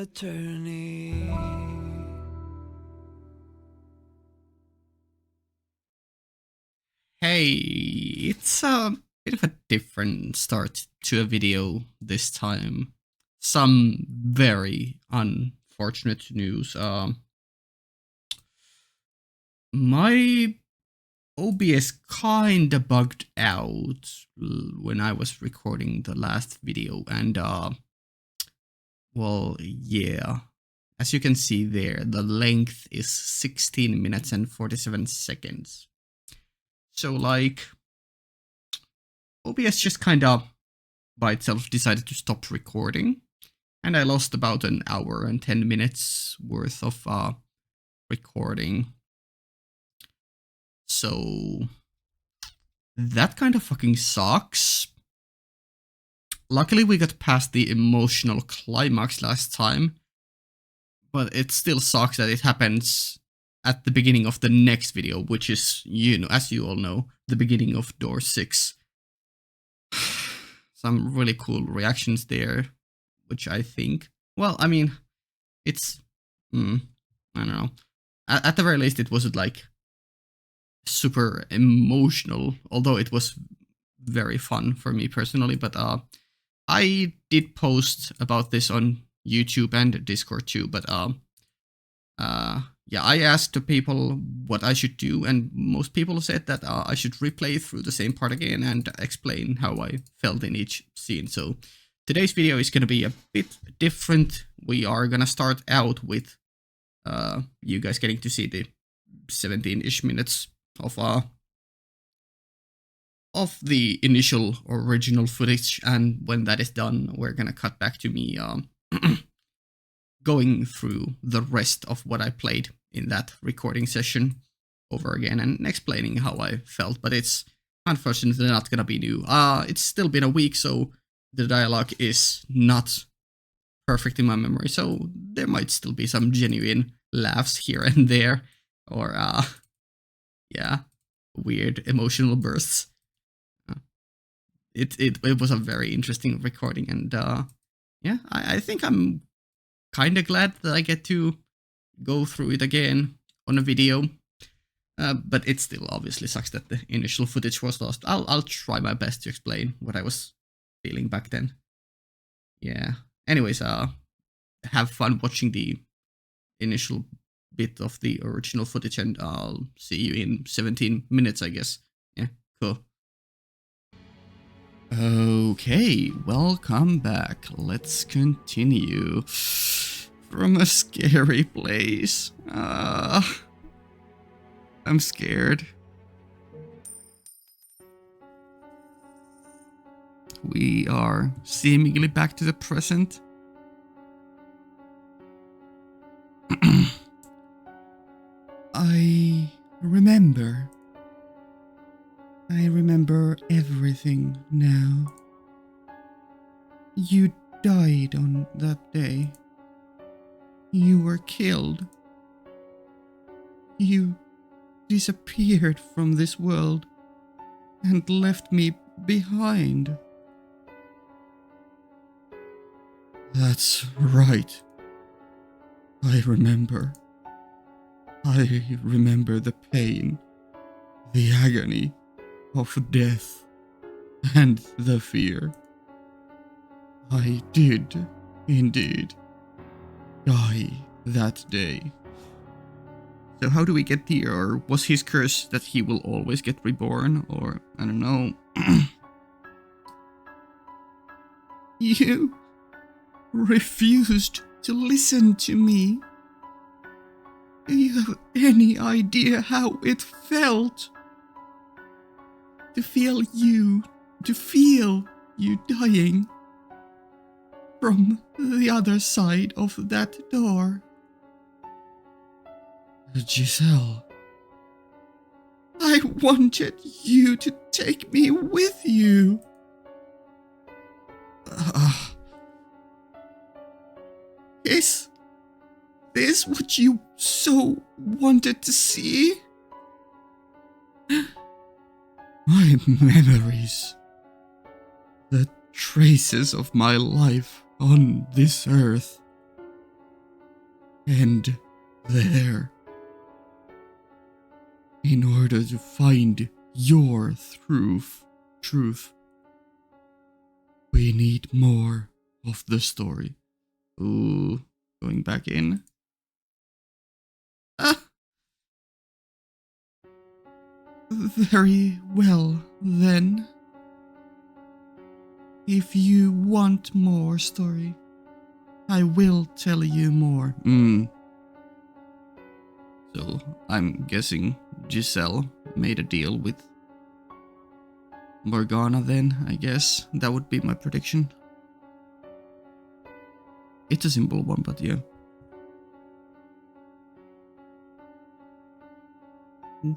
attorney. Hey, it's a bit of a different start to a video this time. Some very unfortunate news. My OBS kinda bugged out when I was recording the last video, and well, yeah. As you can see there, the length is 16 minutes and 47 seconds. So, like, OBS just kinda by itself decided to stop recording, and I lost about an hour and 10 minutes worth of recording. So that kind of fucking sucks. Luckily we got past the emotional climax last time, but it still sucks that it happens at the beginning of the next video, which is, you know, as you all know, the beginning of Door 6. Some really cool reactions there, which I think, well, I mean, it's, I don't know. At the very least, it wasn't like super emotional, although it was very fun for me personally. But I did post about this on YouTube and Discord too. But yeah, I asked the people what I should do, and most people said that I should replay through the same part again and explain how I felt in each scene. So today's video is gonna be a bit different. We are gonna start out with you guys getting to see the 17-ish minutes of the initial original footage, and when that is done, we're gonna cut back to me going through the rest of what I played in that recording session over again and explaining how I felt. But it's unfortunately not gonna be new. It's still been a week, so the dialogue is not perfect in my memory, so there might still be some genuine laughs here and there, or yeah, weird emotional bursts. It was a very interesting recording, and yeah, I think I'm kind of glad that I get to go through it again on a video. But it still obviously sucks that the initial footage was lost. I'll try my best to explain what I was feeling back then. Yeah. Anyways, have fun watching the initial bit of the original footage, and I'll see you in 17 minutes, I guess. Yeah, cool. Okay, welcome back. Let's continue from a scary place. I'm scared. We are seemingly back to the present. I remember everything now. You died on that day. You were killed. You disappeared from this world and left me behind. That's right. I remember. I remember the pain, the agony of death, and the fear. I did, indeed, die that day. So how do we get here? Or was his curse that he will always get reborn? Or, I don't know. You refused to listen to me. Do you have any idea how it felt? To feel you dying from the other side of that door. Giselle, I wanted you to take me with you. Is this what you so wanted to see? My memories. The traces of my life on this earth. And there, in order to find your truth, we need more of the story. Ooh, going back in. Ah, very well, then. If you want more story, I will tell you more. So, I'm guessing Giselle made a deal with Morgana then, I guess. That would be my prediction. It's a simple one, but yeah.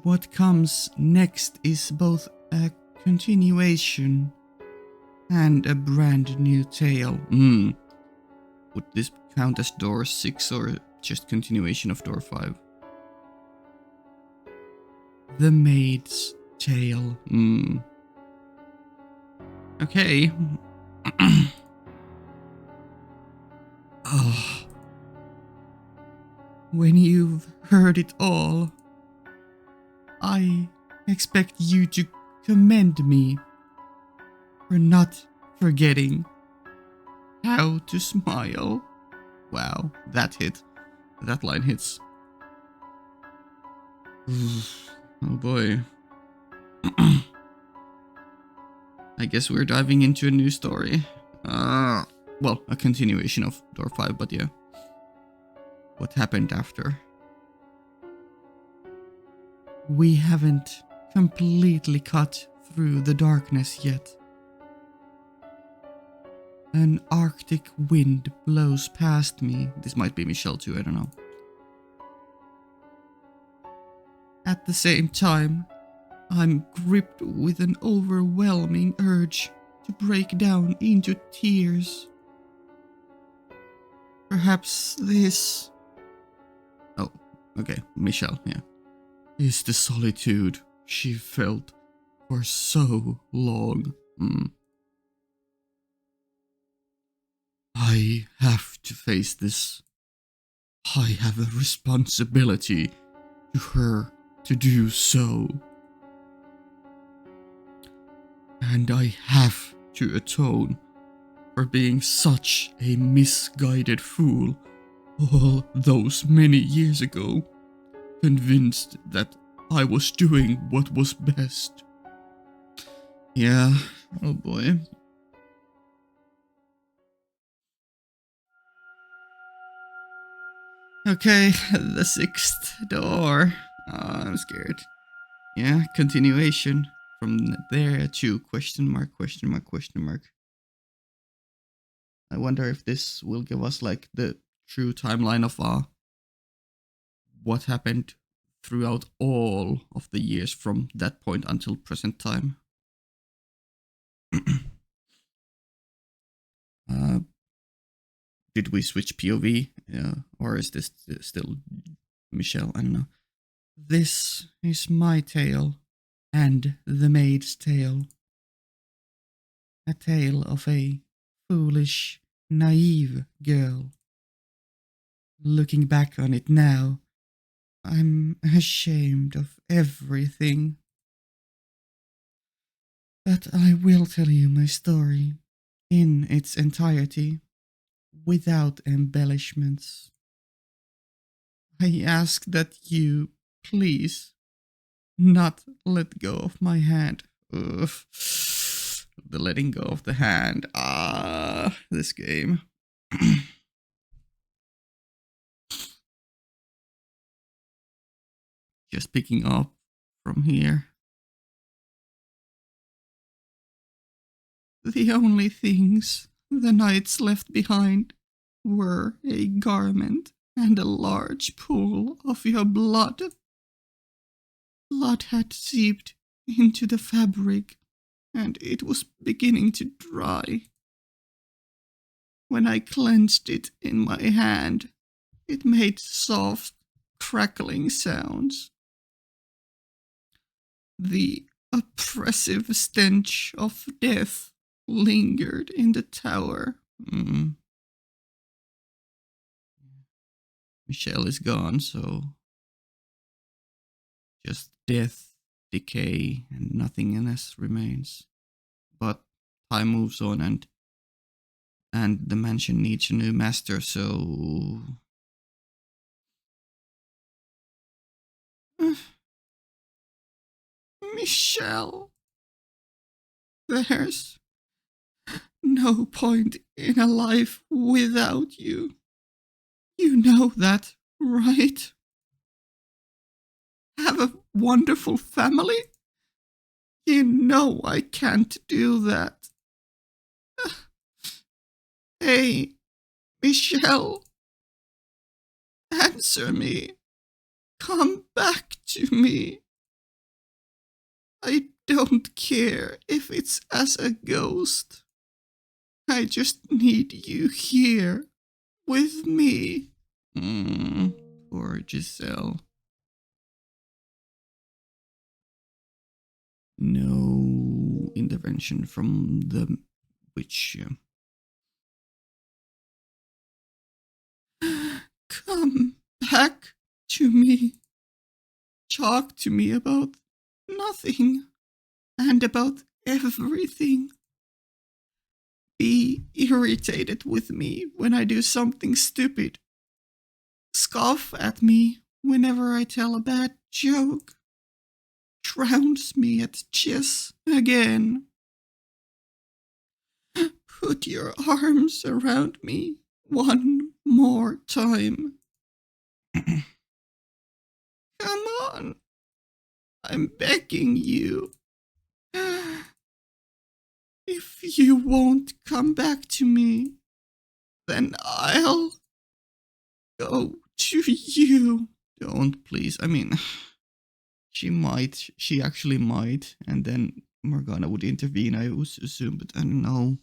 What comes next is both a continuation and a brand new tale. Would this count as door 6 or just continuation of door 5? The Maid's Tale. Okay. Oh. When you've heard it all, I expect you to commend me for not forgetting how to smile. Wow, that hit. That line hits. Oh boy. I guess we're diving into a new story. Well, a continuation of Door 5, but yeah. What happened after? We haven't completely cut through the darkness yet. An arctic wind blows past me. This might be Michelle too, I don't know. At the same time, I'm gripped with an overwhelming urge to break down into tears. Perhaps this... Oh, okay, Michelle, yeah. Is the solitude she felt for so long. I have to face this. I have a responsibility to her to do so. And I have to atone for being such a misguided fool all those many years ago, convinced that I was doing what was best. Yeah, oh boy. Okay, the 6th door. Oh, I'm scared. Yeah, continuation from there to question mark. I wonder if this will give us like the true timeline of what happened throughout all of the years from that point until present time. Did we switch POV? Or is this still Michelle? I don't know. This is my tale and the maid's tale. A tale of a foolish, naive girl. Looking back on it now, I'm ashamed of everything. But I will tell you my story in its entirety, without embellishments. I ask that you, please, not let go of my hand. Ugh. The letting go of the hand. This game. Just picking up from here. The only things the knights left behind were a garment and a large pool of your blood. Blood had seeped into the fabric, and it was beginning to dry. When I clenched it in my hand, it made soft, crackling sounds. The oppressive stench of death lingered in the tower. Michelle is gone, so just death, decay, and nothingness remains. But time moves on, and the mansion needs a new master, so Michelle, there's no point in a life without you. You know that, right? Have a wonderful family? You know I can't do that. Hey, Michelle, answer me. Come back to me. I don't care if it's as a ghost. I just need you here with me. Poor Giselle. No intervention from the witch. Come back to me. Talk to me about nothing and about everything. Be irritated with me when I do something stupid. Scoff at me whenever I tell a bad joke. Drowns me at chess again. Put your arms around me one more time. Come on. I'm begging you. If you won't come back to me, then I'll go to you. Don't, please. I mean, she might. She actually might. And then Morgana would intervene, I would assume, but I don't know.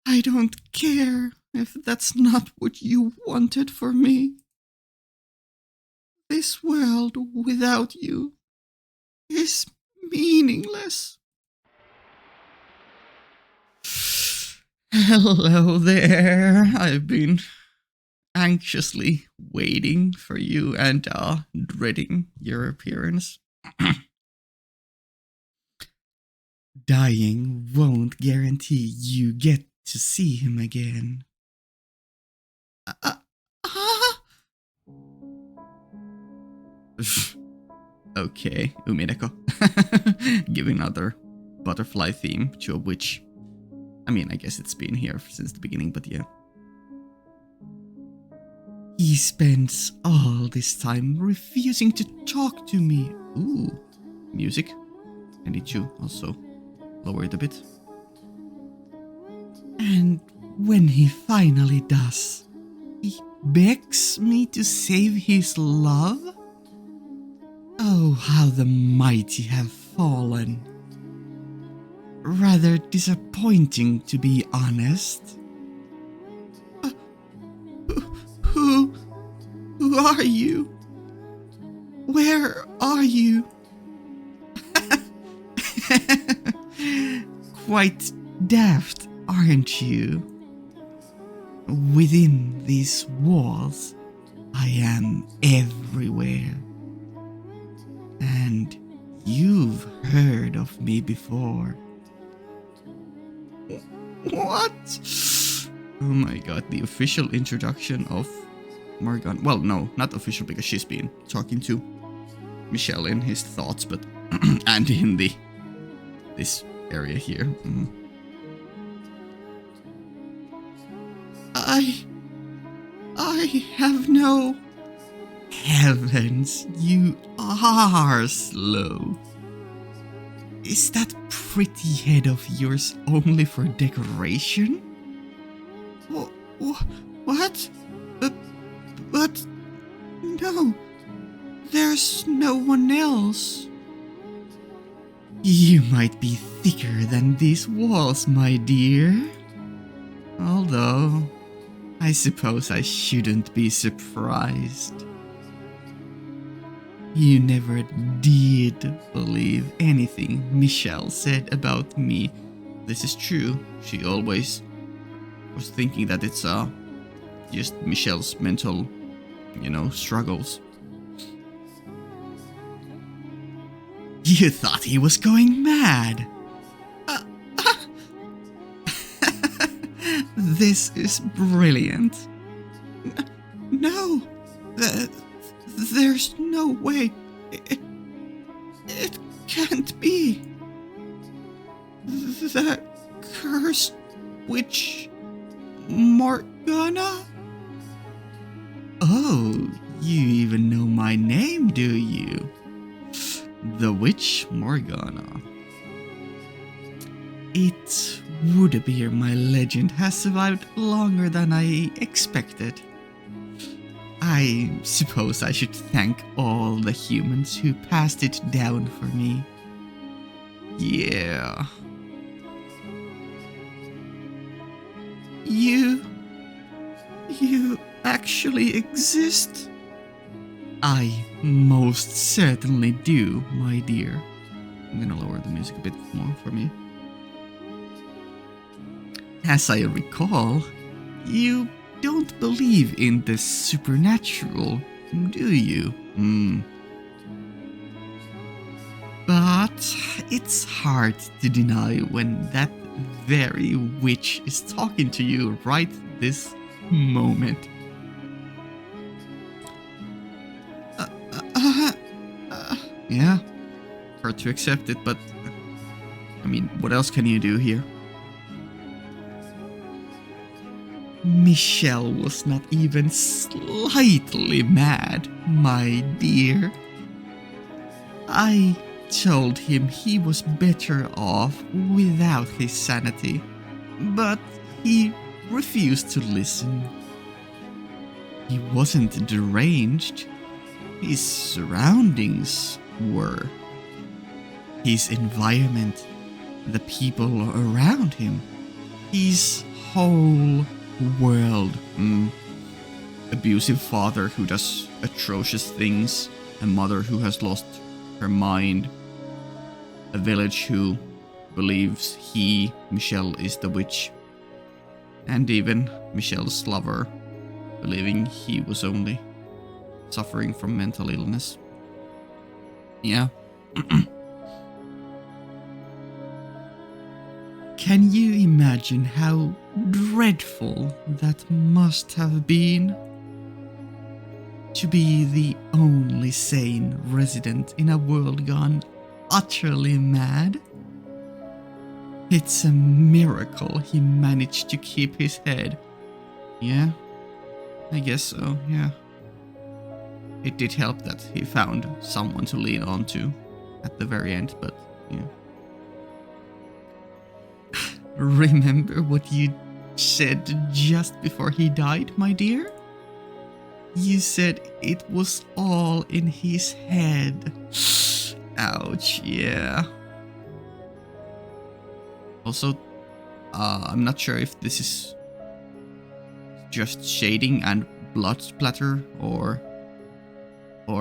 I don't care if that's not what you wanted for me. This world without you is meaningless. Hello there. I've been anxiously waiting for you and dreading your appearance. Dying won't guarantee you get to see him again. Okay, Umedeko. Giving another butterfly theme to a witch. I mean, I guess it's been here since the beginning, but yeah. He spends all this time refusing to talk to me. Ooh, music. I need to also lower it a bit. And when he finally does, he begs me to save his love? Oh, how the mighty have fallen. Rather disappointing, to be honest. Who are you? Where are you? Quite daft, aren't you? Within these walls, I am everywhere. And you've heard of me before. What? Oh my god, the official introduction of Morgana. Well, no, not official because she's been talking to Michelle in his thoughts, but and in this area here. I have no... Heavens, you are slow. Is that pretty head of yours only for decoration? What? But no, there's no one else. You might be thicker than these walls, my dear. Although, I suppose I shouldn't be surprised. You never did believe anything Michelle said about me. This is true. She always was thinking that it's just Michelle's mental, struggles. You thought he was going mad. This is brilliant. No, there's no way. It can't be. The cursed witch Morgana? Oh, you even know my name, do you? The witch Morgana. It would appear my legend has survived longer than I expected. I suppose I should thank all the humans who passed it down for me. Yeah. You actually exist? I most certainly do, my dear. I'm gonna lower the music a bit more for me. As I recall, you don't believe in the supernatural, do you? But it's hard to deny when that very witch is talking to you right this moment. Yeah, hard to accept it, but I mean, what else can you do here? Michelle was not even slightly mad, my dear. I told him he was better off without his sanity, but he refused to listen. He wasn't deranged. His surroundings were. His environment, the people around him, his whole world. Abusive father who does atrocious things, a mother who has lost her mind, a village who believes Michelle, is the witch, and even Michelle's lover, believing he was only suffering from mental illness. Yeah. Can you imagine how dreadful that must have been? To be the only sane resident in a world gone utterly mad? It's a miracle he managed to keep his head. Yeah, I guess so, yeah. It did help that he found someone to lean on to at the very end, but yeah. Remember what you said just before he died, my dear? You said it was all in his head. Ouch, yeah. Also, I'm not sure if this is just shading and blood splatter, or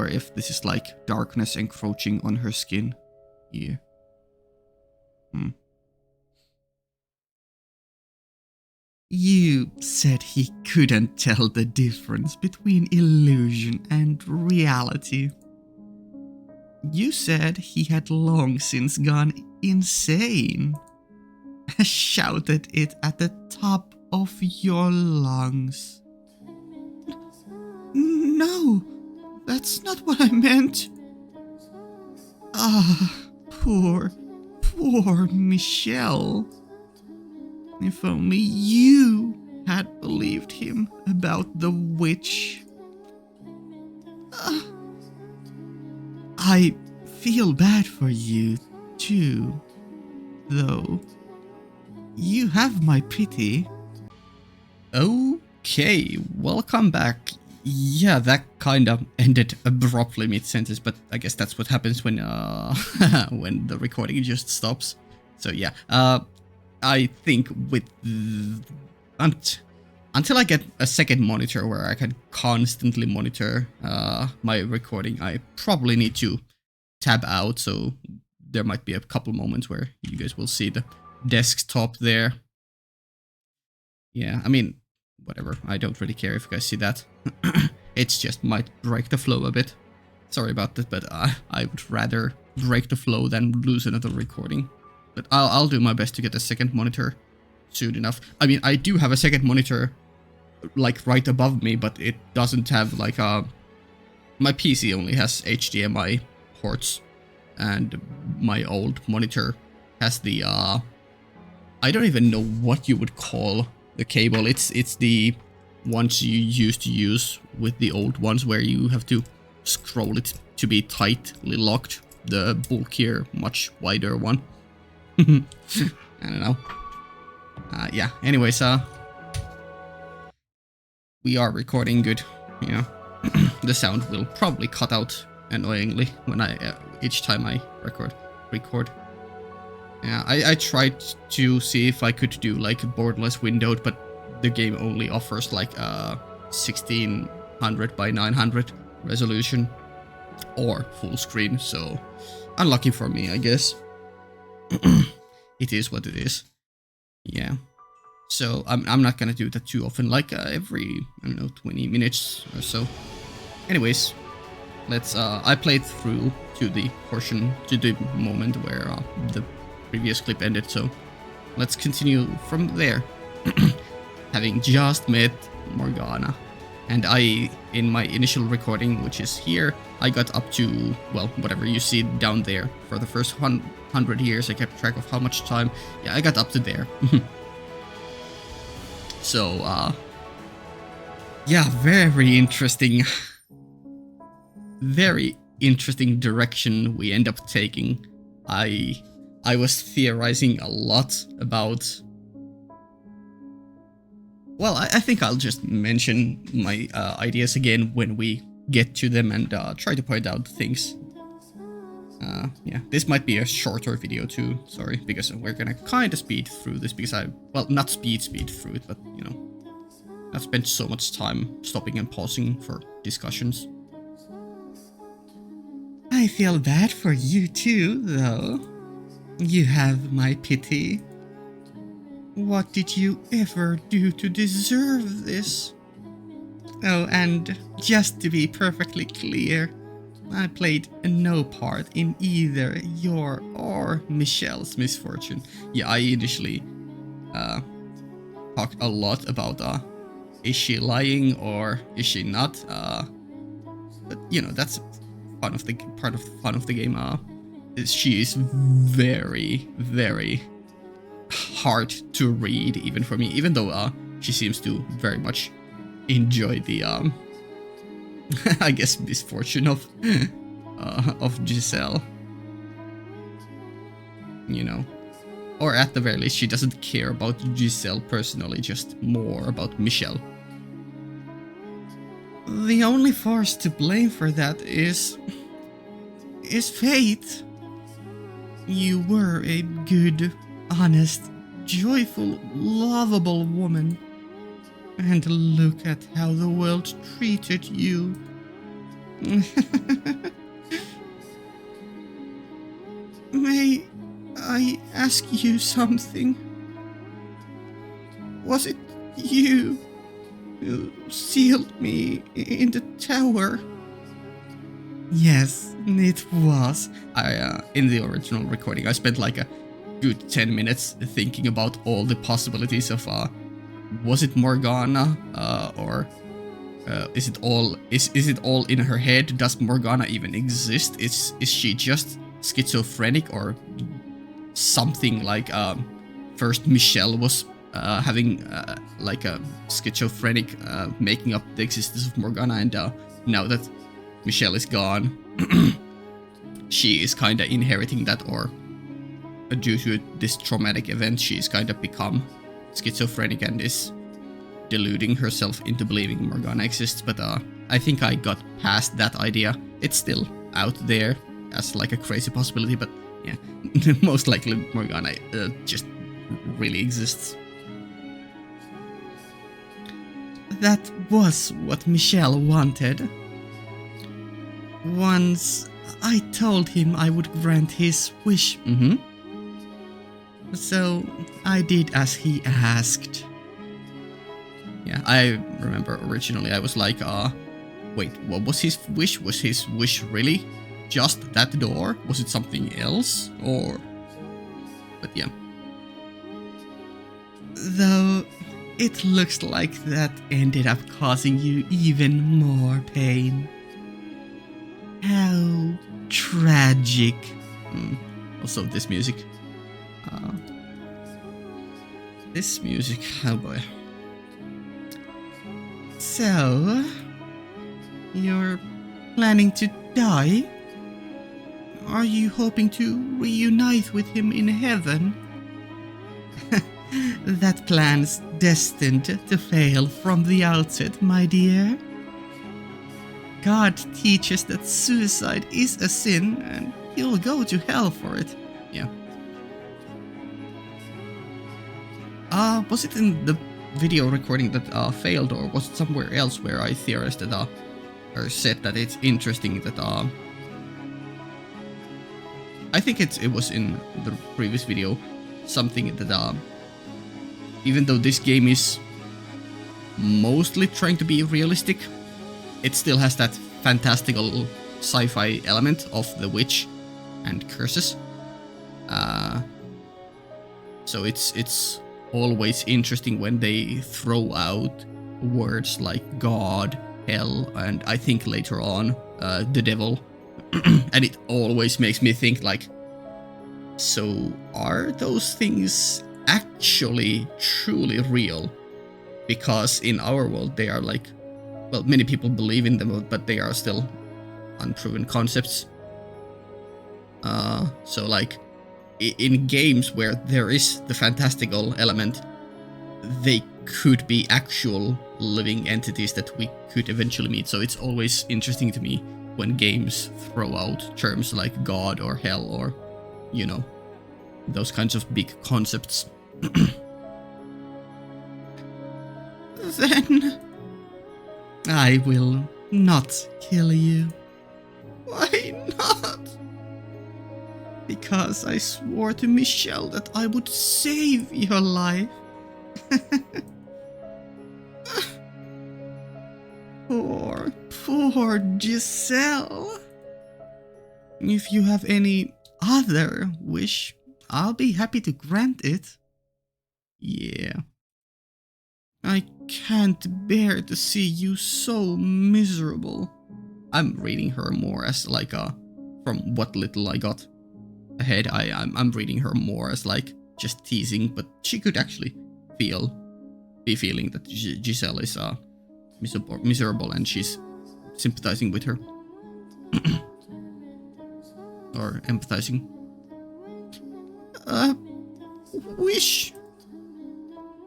if this is like darkness encroaching on her skin. Yeah. You said he couldn't tell the difference between illusion and reality. You said he had long since gone insane. Shouted it at the top of your lungs. No, that's not what I meant. Poor Michelle. If only you had believed him about the witch. I feel bad for you, too, though. You have my pity. Okay, welcome back. Yeah, that kind of ended abruptly mid-sentence, but I guess that's what happens when when the recording just stops. So yeah, I think with until I get a second monitor where I can constantly monitor my recording, I probably need to tab out, so there might be a couple moments where you guys will see the desktop there. Yeah, I mean, whatever. I don't really care if you guys see that. It's just might break the flow a bit. Sorry about that, but I would rather break the flow than lose another recording. But I'll do my best to get a second monitor soon enough. I mean, I do have a second monitor like right above me, but it doesn't have like a... My PC only has HDMI ports, and my old monitor has the I don't even know what you would call the cable. It's the ones you used to use with the old ones where you have to scroll it to be tightly locked. The bulkier, much wider one. I don't know. Yeah, anyways, we are recording good, you know. The sound will probably cut out annoyingly when each time I record. Yeah, I tried to see if I could do like borderless windowed, but the game only offers like 1600 by 900 resolution or full screen, so unlucky for me, I guess. It is what it is. Yeah. So I'm not gonna do that too often, like every, I don't know, 20 minutes or so. Anyways, let's I played through to the moment where the previous clip ended, so let's continue from there. Having just met Morgana, and in my initial recording, which is here, I got up to, well, whatever you see down there. For the first 100 years, I kept track of how much time. Yeah, I got up to there. So, yeah, very interesting. Very interesting direction we end up taking. I was theorizing a lot about... Well, I think I'll just mention my ideas again when we get to them and try to point out things. Yeah, this might be a shorter video too, sorry, because we're gonna kind of speed through this because well, not speed through it, but, you know, I've spent so much time stopping and pausing for discussions. I feel bad for you too, though. You have my pity. What did you ever do to deserve this? Oh, and just to be perfectly clear, I played no part in either your or Michelle's misfortune. Yeah, I initially talked a lot about is she lying or is she not? But you know, that's part of the fun of the game. She is very, very hard to read, even for me. Even though she seems to very much enjoy the I guess misfortune of Giselle. You know, or at the very least, she doesn't care about Giselle personally, just more about Michelle. The only force to blame for that is fate. You were a good, honest, joyful, lovable woman. And look at how the world treated you. May I ask you something? Was it you who sealed me in the tower? Yes, it was. In the original recording, I spent like a good 10 minutes thinking about all the possibilities of, was it Morgana, or is it all in her head? Does Morgana even exist? Is she just schizophrenic or something like, first Michelle was having like a schizophrenic making up the existence of Morgana, and now that Michelle is gone, she is kind of inheriting that, or due to this traumatic event, she's kind of become schizophrenic and is deluding herself into believing Morgana exists. But I think I got past that idea. It's still out there as like a crazy possibility, but yeah, most likely Morgana just really exists. That was what Michelle wanted. Once I told him I would grant his wish. So I did as he asked. Yeah, I remember originally I was like, wait, what was his wish? Was his wish really just that door? Was it something else? Or... But yeah. Though, it looks like that ended up causing you even more pain. How tragic. Also, this music. This music, oh boy. So, you're planning to die? Are you hoping to reunite with him in heaven? That plan's destined to fail from the outset, my dear. God teaches that suicide is a sin, and you'll go to hell for it. Yeah. Was it in the video recording that failed, or was it somewhere else where I theorized that or said that it's interesting that I think it was in the previous video, something that even though this game is mostly trying to be realistic, it still has that fantastical sci-fi element of the witch and curses. So it's always interesting when they throw out words like God, hell, and I think later on the devil. And it always makes me think like, so are those things actually truly real? Because in our world they are like, well, many people believe in them, but they are still unproven concepts. So like in games where there is the fantastical element, they could be actual living entities that we could eventually meet. So it's always interesting to me when games throw out terms like God or hell or, you know, those kinds of big concepts. Then I will not kill you. Why not? Because I swore to Michelle that I would save your life. Poor Giselle. If you have any other wish, I'll be happy to grant it. Yeah. I can't bear to see you so miserable. I'm reading her more as like from what little I got ahead, I'm reading her more as like just teasing, but she could actually be feeling that Giselle is miserable and she's sympathizing with her. Or empathizing. Wish.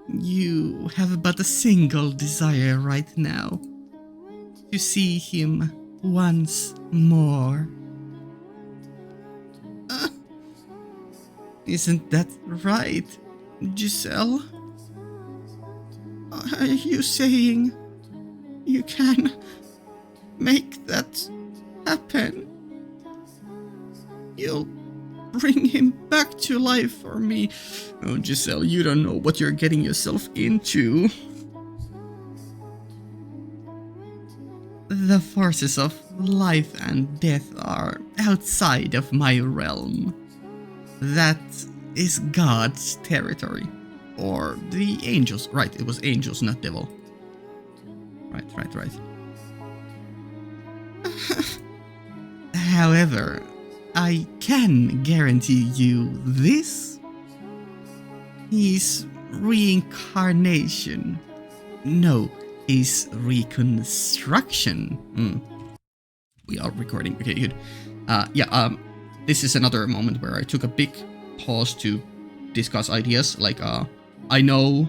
You have but a single desire right now. To see him once more. Isn't that right, Giselle? Are you saying you can make that happen? You'll bring him back to life for me. Oh, Giselle, you don't know what you're getting yourself into. The forces of life and death are outside of my realm. That is God's territory. Or the angels. Right, it was angels, not devil. Right. However, I can guarantee you this. His reincarnation. No, his reconstruction. We are recording. Okay, good. This is another moment where I took a big pause to discuss ideas. Like, I know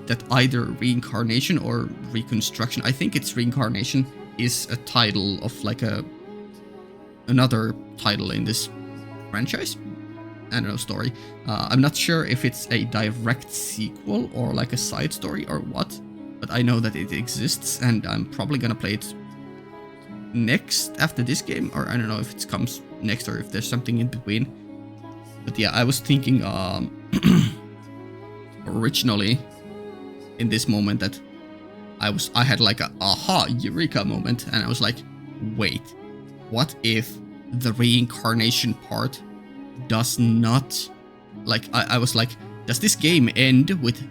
that either reincarnation or reconstruction, I think it's reincarnation, is a title of like another title in this franchise. I don't know, story. I'm not sure if it's a direct sequel or like a side story or what, but I know that it exists and I'm probably gonna play it next after this game, or I don't know if it comes next or if there's something in between. But yeah, I was thinking originally in this moment that I had like a aha eureka moment, and I was like, wait, what if the reincarnation part does not, like, I was like, does this game end with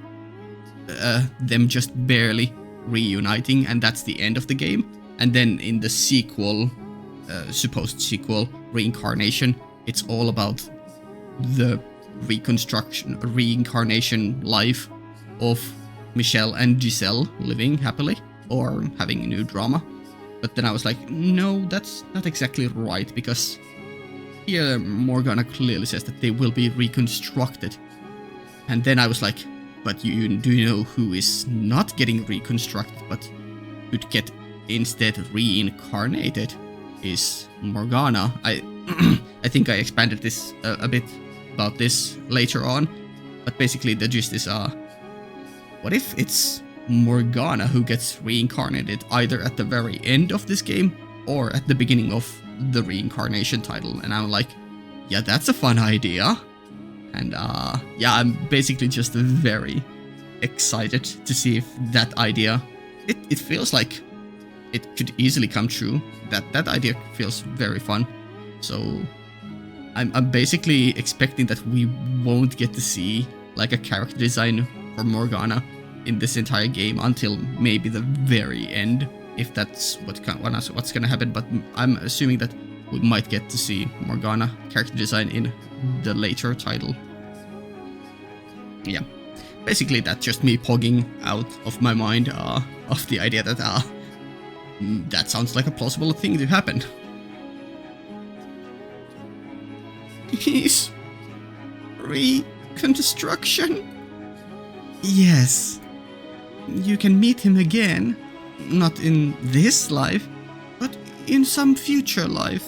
them just barely reuniting, and that's the end of the game? And then in the sequel, supposed sequel, Reincarnation, it's all about the reincarnation life of Michelle and Giselle living happily, or having new drama. But then I was like, no, that's not exactly right, because here Morgana clearly says that they will be reconstructed. And then I was like, but do you know who is not getting reconstructed, but could get instead reincarnated? Is Morgana. I think I expanded this a bit about this later on, but basically the gist is, what if it's Morgana who gets reincarnated either at the very end of this game or at the beginning of the reincarnation title? And I'm like, yeah, that's a fun idea. And yeah, I'm basically just very excited to see if that idea, it feels like it could easily come true. That idea feels very fun. So I'm basically expecting that we won't get to see like a character design for Morgana in this entire game until maybe the very end, if that's what's gonna happen. But I'm assuming that we might get to see Morgana character design in the later title. Yeah, basically that's just me pogging out of my mind of the idea that that sounds like a plausible thing to happen. He's reconstruction? Yes. You can meet him again. Not in this life, but in some future life.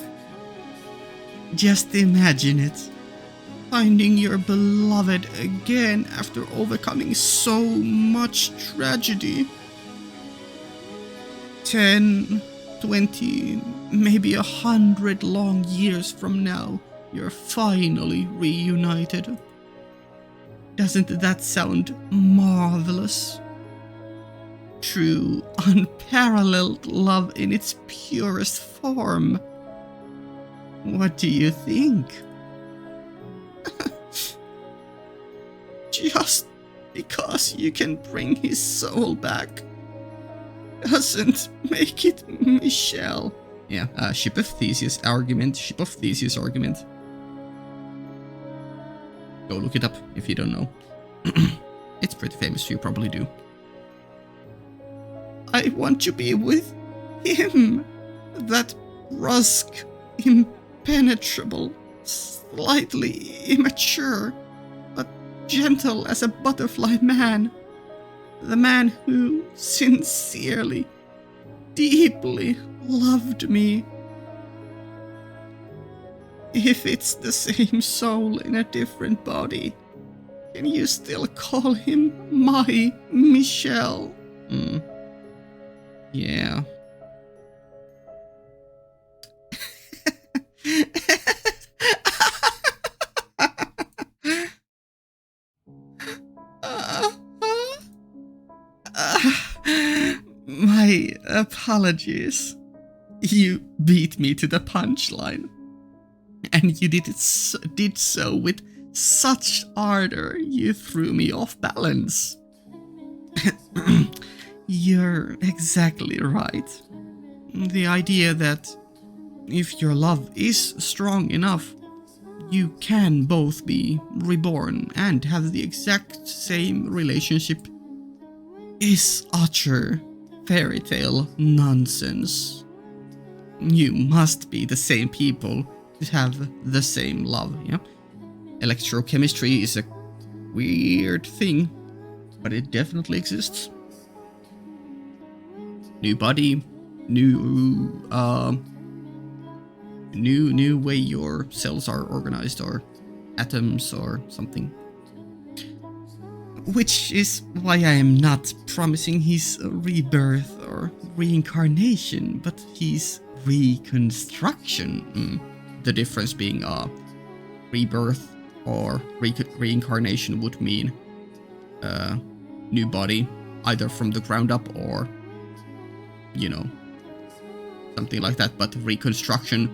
Just imagine it. Finding your beloved again after overcoming so much tragedy. 10, 20, maybe 100 long years from now, you're finally reunited. Doesn't that sound marvelous? True, unparalleled love in its purest form. What do you think? Just because you can bring his soul back doesn't make it Michelle. Yeah, Ship of Theseus argument. Go look it up if you don't know. It's pretty famous, you probably do. I want to be with him. That brusque, impenetrable, slightly immature, but gentle as a butterfly man. The man who sincerely, deeply loved me. If it's the same soul in a different body, can you still call him my Michelle? Yeah. My apologies. You beat me to the punchline. And you did so with such ardor, you threw me off balance. You're exactly right. The idea that if your love is strong enough, you can both be reborn and have the exact same relationship is utter fairy tale nonsense. You must be the same people to have the same love, yeah? Electrochemistry is a weird thing, but it definitely exists. New body, new way your cells are organized, or atoms or something. Which is why I am not promising his rebirth or reincarnation, but his reconstruction. The difference being rebirth or reincarnation would mean new body, either from the ground up or you know, something like that. But construction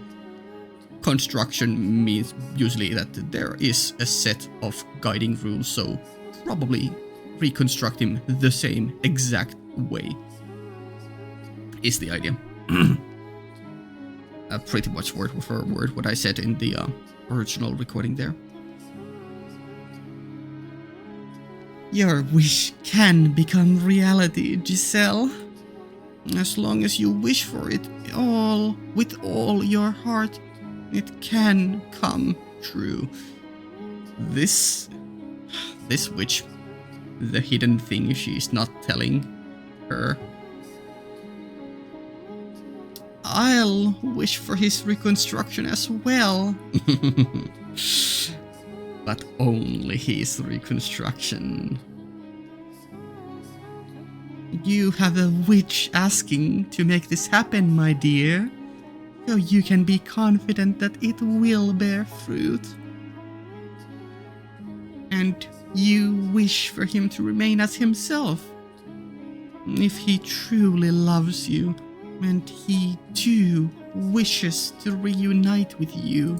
means usually that there is a set of guiding rules, so probably reconstruct him the same exact way is the idea. Pretty much word for word what I said in the original recording there. Your wish can become reality, Giselle. As long as you wish for it all with all your heart, it can come true. This witch, the hidden thing she's not telling her. I'll wish for his reconstruction as well. But only his reconstruction. You have a witch asking to make this happen, my dear, so you can be confident that it will bear fruit. And you wish for him to remain as himself. If he truly loves you, and he too wishes to reunite with you,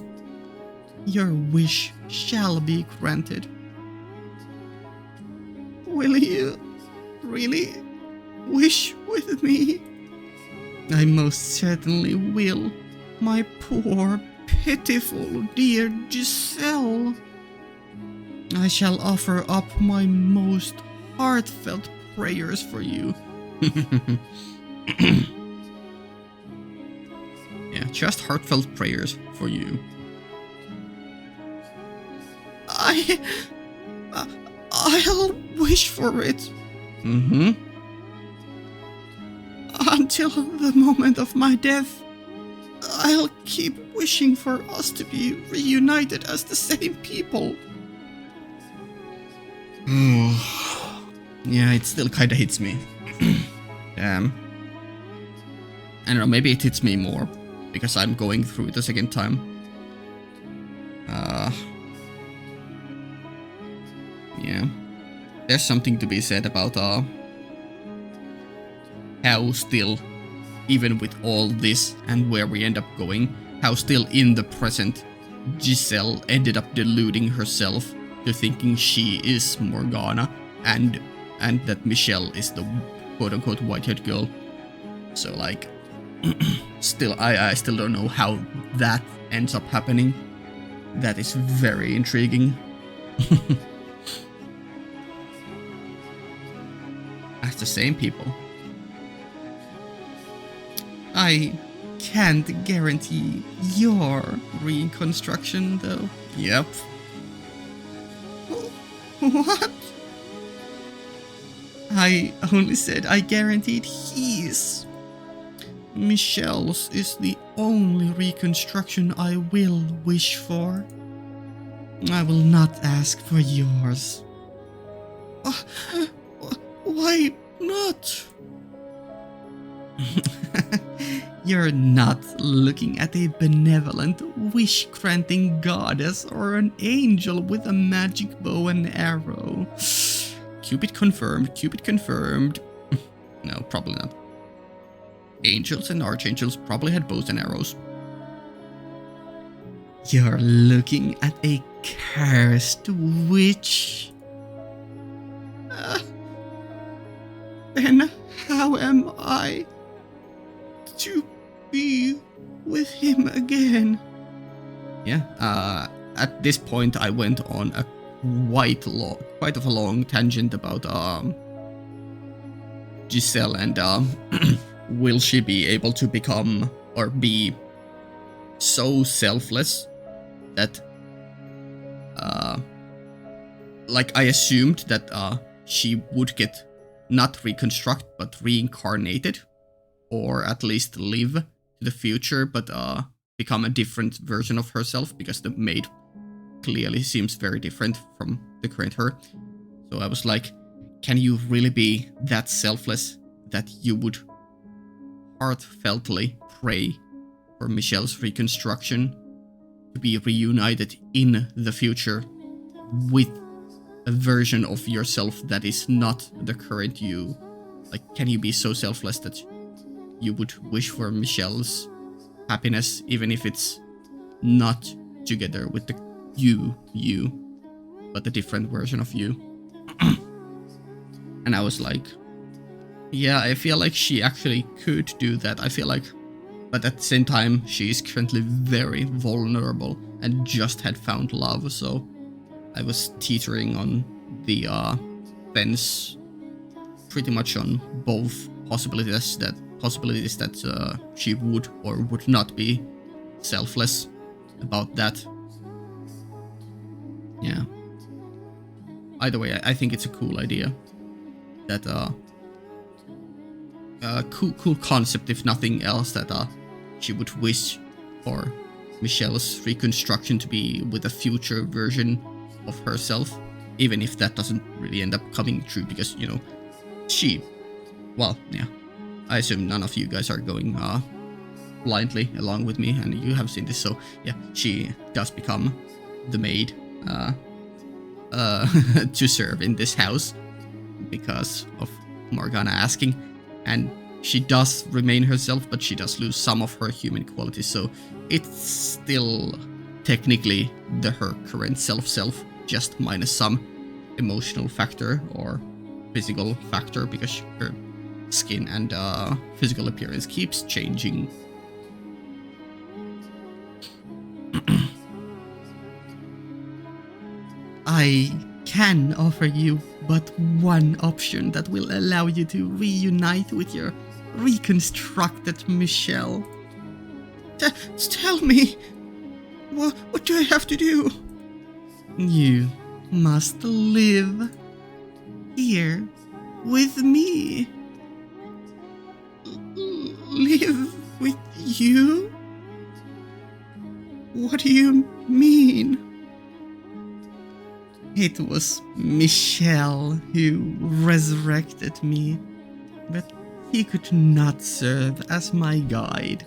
your wish shall be granted. Will you really wish with me? I most certainly will, my poor, pitiful, dear Giselle. I shall offer up my most heartfelt prayers for you. Yeah, just heartfelt prayers for you. I'll wish for it. Until the moment of my death, I'll keep wishing for us to be reunited as the same people. Yeah, it still kinda hits me. Damn. I don't know, maybe it hits me more because I'm going through it a second time. Yeah. There's something to be said about how still, even with all this and where we end up going, how still in the present Giselle ended up deluding herself to thinking she is Morgana and that Michelle is the quote-unquote white-haired girl. So like, still, I still don't know how that ends up happening. That is very intriguing. As the same people. I can't guarantee your reconstruction, though. Yep. What? I only said I guaranteed his. Michelle's is the only reconstruction I will wish for. I will not ask for yours. Why not? You're not looking at a benevolent, wish-granting goddess or an angel with a magic bow and arrow. Cupid confirmed, Cupid confirmed. No, probably not. Angels and archangels probably had bows and arrows. You're looking at a cursed witch. Then how am I to be with him again? Yeah, at this point I went on a quite of a long tangent about Giselle and will she be able to become or be so selfless that like I assumed that she would get not reconstruct but reincarnated, or at least live to the future but become a different version of herself, because the maid clearly seems very different from the current her. So I was like, can you really be that selfless that you would heartfeltly pray for Michelle's reconstruction to be reunited in the future with a version of yourself that is not the current you? Like, can you be so selfless that you would wish for Michelle's happiness, even if it's not together with the you, but a different version of you. And I was like, yeah, I feel like she actually could do that. I feel like, but at the same time, she is currently very vulnerable and just had found love, so I was teetering on the fence pretty much on both possibilities that she would or would not be selfless about that. Yeah. Either way, I think it's a cool idea. That cool concept, if nothing else, that she would wish for Michelle's reconstruction to be with a future version of herself, even if that doesn't really end up coming true, because, you know, well, yeah, I assume none of you guys are going blindly along with me, and you have seen this, so yeah, she does become the maid to serve in this house because of Morgana asking, and she does remain herself, but she does lose some of her human qualities, so it's still technically her current self, just minus some emotional factor or physical factor, because her skin and physical appearance keeps changing. I can offer you but one option that will allow you to reunite with your reconstructed Michelle. Tell me, what do I have to do? You must live here with me. Live with you? What do you mean? It was Michelle who resurrected me, but he could not serve as my guide.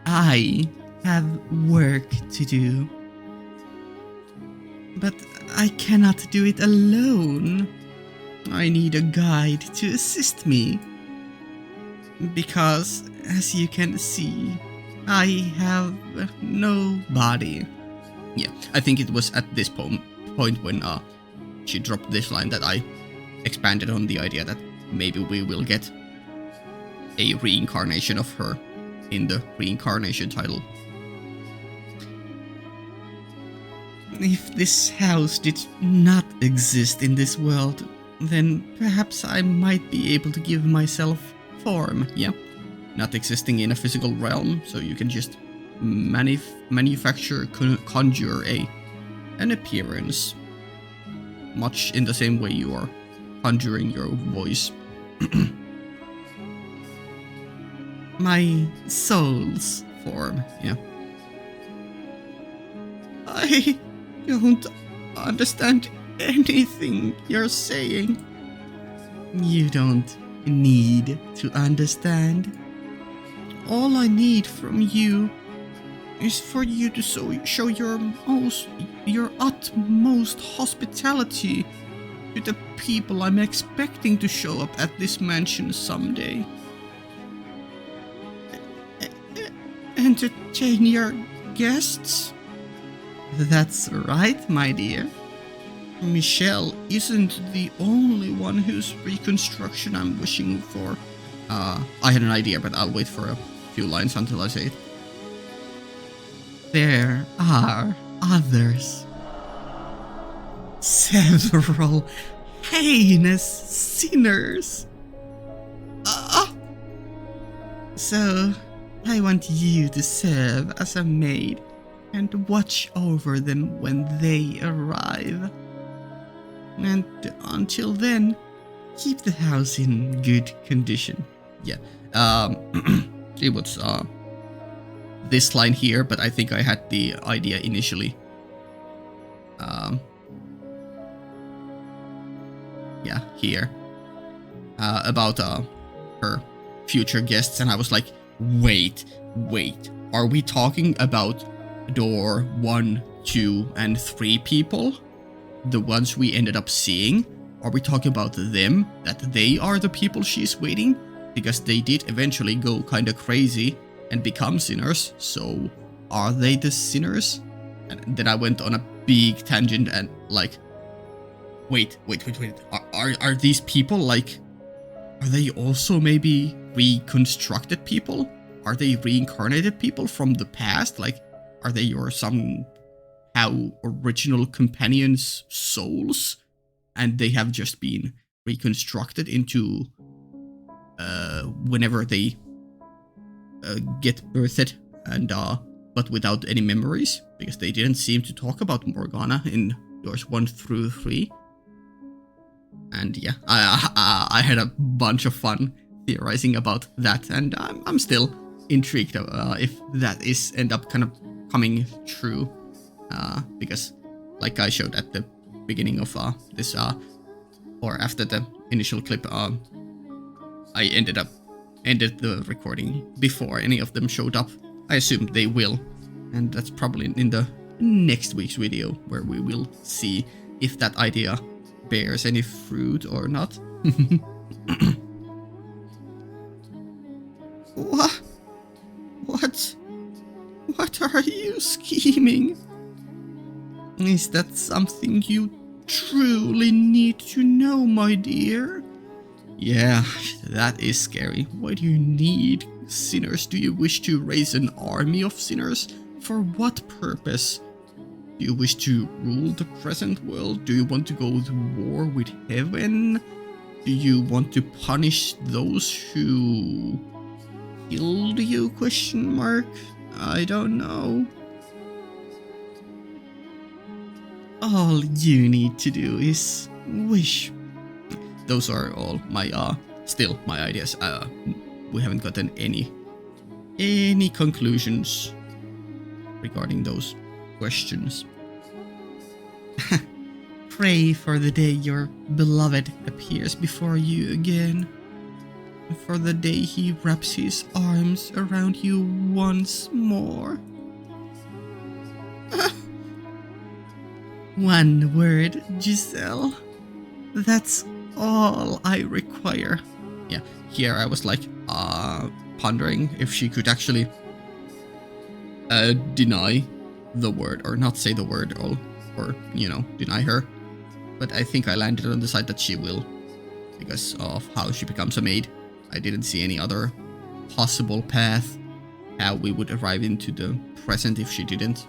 I have work to do, but I cannot do it alone. I need a guide to assist me, because, as you can see, I have no body. Yeah, I think it was at this point when she dropped this line that I expanded on the idea that maybe we will get a reincarnation of her in the reincarnation title. If this house did not exist in this world, then perhaps I might be able to give myself form, yeah? Not existing in a physical realm, so you can just manufacture, conjure an appearance, much in the same way you are conjuring your voice. My soul's form, yeah. I don't understand anything you're saying. You don't need to understand. All I need from you is for you to show your utmost hospitality to the people I'm expecting to show up at this mansion someday. Entertain your guests? That's right, my dear. Michelle isn't the only one whose reconstruction I'm wishing for. I had an idea, but I'll wait for a few lines until I say it. There are others. Several heinous sinners. So, I want you to serve as a maid and watch over them when they arrive. And until then, keep the house in good condition. Yeah, it was this line here, but I think I had the idea initially. Yeah, here. About her future guests, and I was like, wait, are we talking about door 1, 2, and 3 people? The ones we ended up seeing? Are we talking about them? That they are the people she's waiting? Because they did eventually go kinda crazy and become sinners, so are they the sinners? And then I went on a big tangent and like, wait. Are these people like, are they also maybe reconstructed people? Are they reincarnated people from the past? Like, are they your somehow original companions' souls? And they have just been reconstructed into whenever they get birthed, and but without any memories, because they didn't seem to talk about Morgana in doors 1 through 3. And yeah, I had a bunch of fun theorizing about that, and I'm still intrigued if that is end up kind of coming true, because like I showed at the beginning of this or after the initial clip, I ended the recording before any of them showed up. I assume they will, and that's probably in the next week's video where we will see if that idea bears any fruit or not. What? What are you scheming? Is that something you truly need to know, my dear? Yeah, that is scary. Why do you need sinners? Do you wish to raise an army of sinners? For what purpose? Do you wish to rule the present world? Do you want to go to war with heaven? Do you want to punish those who killed you? Question mark. I don't know. All you need to do is wish. Those are all my still my ideas. We haven't gotten any conclusions regarding those questions. Pray for the day your beloved appears before you again, for the day he wraps his arms around you once more. One word, Giselle. That's all I require. Yeah, here I was like pondering if she could actually deny the word, or not say the word, or you know, deny her. But I think I landed on the side that she will, because of how she becomes a maid. I didn't see any other possible path how we would arrive into the present if she didn't.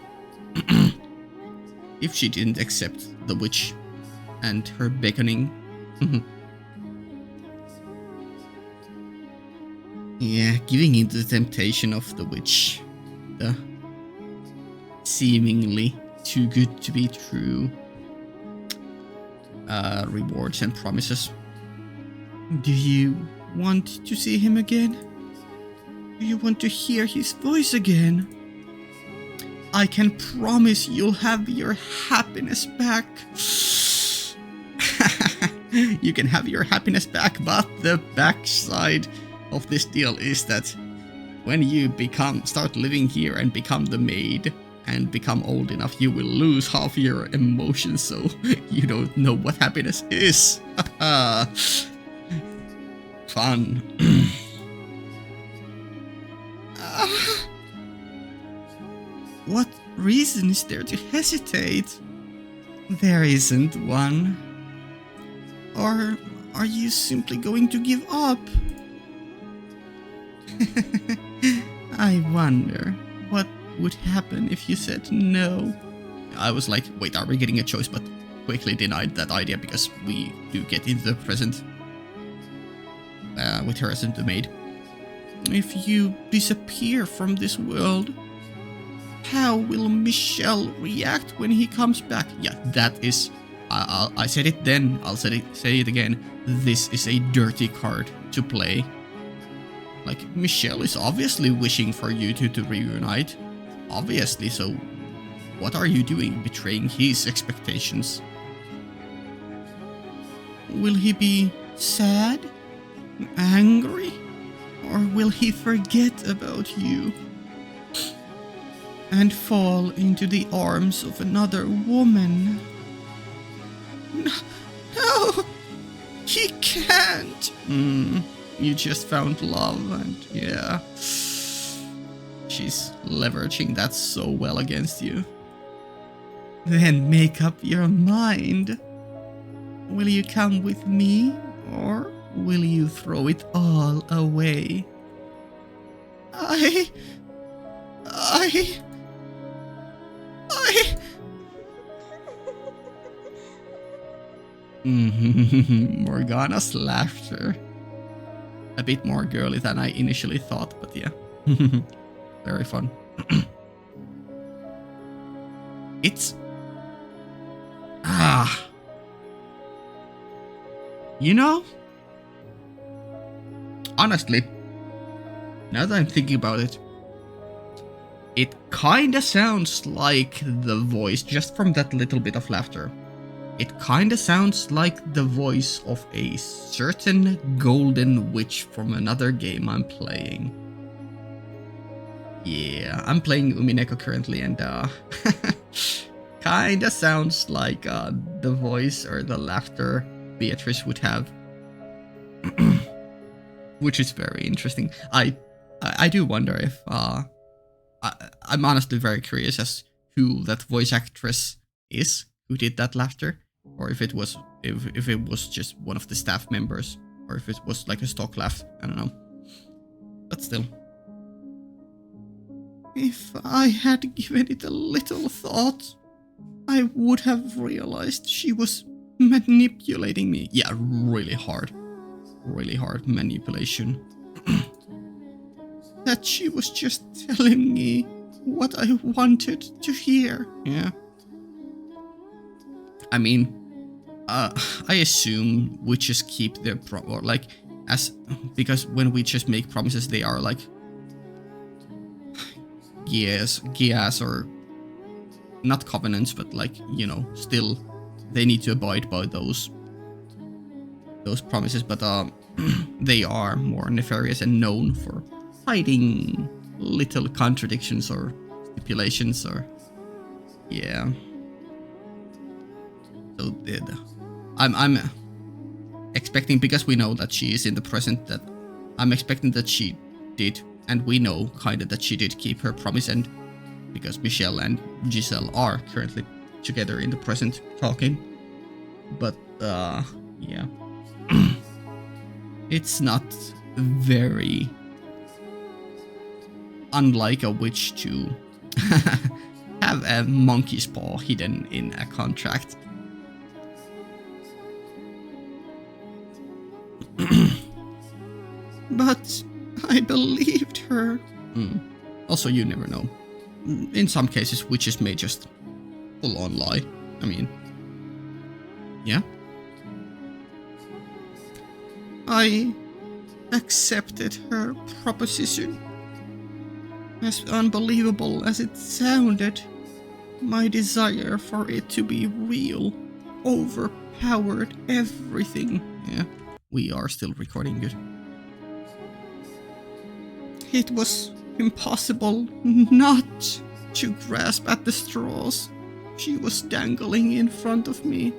If she didn't accept the witch and her beckoning. Yeah, giving in to the temptation of the witch. The seemingly too good to be true rewards and promises. Do you want to see him again? Do you want to hear his voice again? I can promise you'll have your happiness back. You can have your happiness back, but the backside of this deal is that when you start living here and become the maid and become old enough, you will lose half your emotions, so you don't know what happiness is. Fun. What reason is there to hesitate? There isn't one. Or are you simply going to give up? I wonder what would happen if you said no. I was like, wait, are we getting a choice? But quickly denied that idea because we do get into the present with her as the maid. If you disappear from this world, how will Michel react when he comes back? Yeah, that is... I said it then, I'll say it again. This is a dirty card to play. Like, Michel is obviously wishing for you to reunite. Obviously, so what are you doing betraying his expectations? Will he be sad? Angry? Or will he forget about you and fall into the arms of another woman? No, He can't! You just found love, and yeah. She's leveraging that so well against you. Then make up your mind. Will you come with me, or will you throw it all away? I... Morgana's laughter. A bit more girly than I initially thought, but yeah. Very fun. It's... You know? Honestly, now that I'm thinking about it, it kinda sounds like the voice, just from that little bit of laughter. It kinda sounds like the voice of a certain golden witch from another game I'm playing. Yeah, I'm playing Umineko currently, and kinda sounds like the voice or the laughter Beatrice would have. Which is very interesting. I do wonder if I'm honestly very curious as who that voice actress is who did that laughter, or if it was just one of the staff members, or if it was like a stock laugh. I don't know. But still, if I had given it a little thought, I would have realized she was manipulating me. Yeah, really hard manipulation. That she was just telling me what I wanted to hear. Yeah. I mean, I assume witches keep their because when witches make promises, they are like gias, or not covenants, but like, you know, still they need to abide by those promises, but they are more nefarious and known for hiding little contradictions or stipulations, or yeah. So I'm expecting, because we know that she is in the present, that I'm expecting that she did, and we know kind of that she did keep her promise, and because Michelle and Giselle are currently together in the present talking, but yeah. It's not very unlike a witch to have a monkey's paw hidden in a contract. But I believed her. Also, you never know. In some cases, witches may just full on lie. I mean, yeah. I accepted her proposition. As unbelievable as it sounded, my desire for it to be real overpowered everything. Yeah, we are still recording good. It was impossible not to grasp at the straws she was dangling in front of me.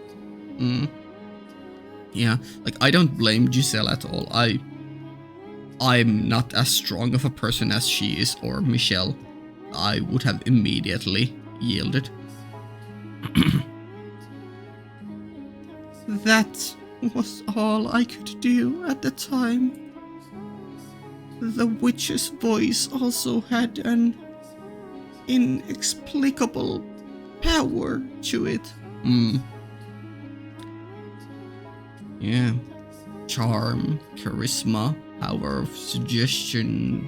Yeah, like, I don't blame Giselle at all. I'm not as strong of a person as she is, or Michelle. I would have immediately yielded. That was all I could do at the time. The witch's voice also had an inexplicable power to it. Yeah. Charm, charisma, power of suggestion,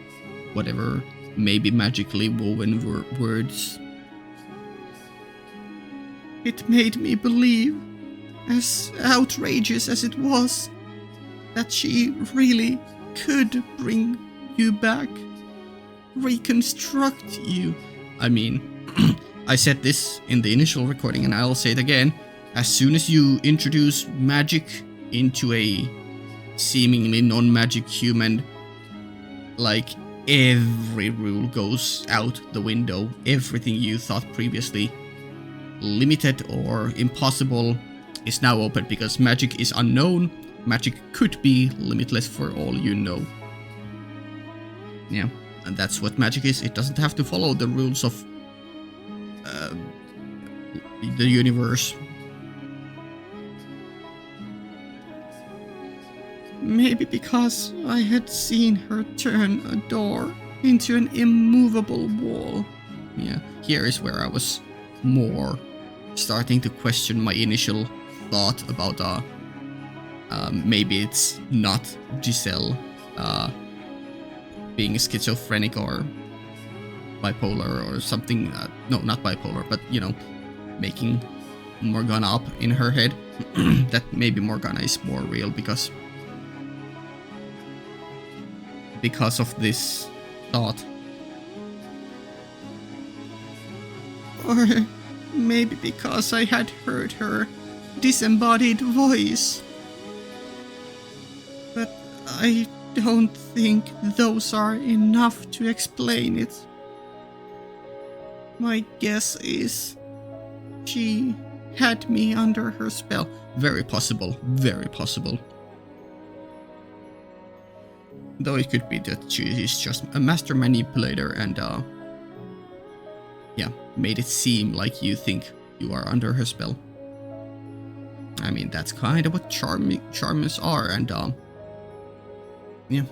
whatever, maybe magically woven words. It made me believe, as outrageous as it was, that she really could bring you back, reconstruct you. I mean, I said this in the initial recording, and I'll say it again. As soon as you introduce magic into a seemingly non-magic human, like, every rule goes out the window. Everything you thought previously limited or impossible is now open, because magic is unknown, magic could be limitless for all you know. Yeah, and that's what magic is. It doesn't have to follow the rules of the universe. Maybe because I had seen her turn a door into an immovable wall. Yeah, here is where I was more starting to question my initial thought about maybe it's not Giselle being schizophrenic or bipolar or something. No, not bipolar, but you know, making Morgana up in her head. That maybe Morgana is more real because of this thought. Or maybe because I had heard her disembodied voice. But I don't think those are enough to explain it. My guess is she had me under her spell. Very possible, very possible. Though it could be that she is just a master manipulator and yeah, made it seem like you think you are under her spell. I mean, that's kind of what charmers are, and yeah.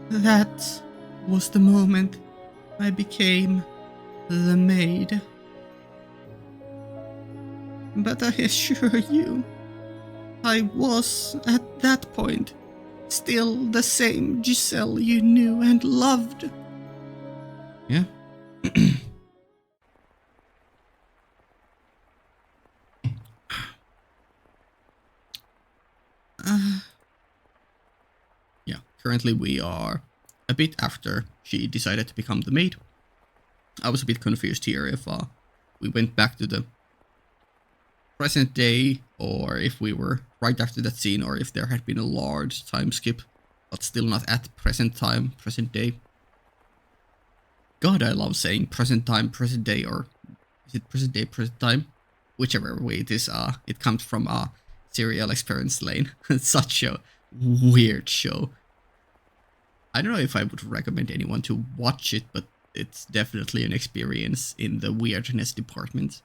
That was the moment I became the maid. But I assure you, I was, at that point, still the same Giselle you knew and loved. Yeah. Yeah, currently we are a bit after she decided to become the maid. I was a bit confused here if we went back to the present day, or if we were right after that scene, or if there had been a large time skip, but still not at present time, present day. God, I love saying present time, present day, or is it present day, present time? Whichever way it is, it comes from Serial Experience Lane. It's such a weird show. I don't know if I would recommend anyone to watch it, but it's definitely an experience in the weirdness department.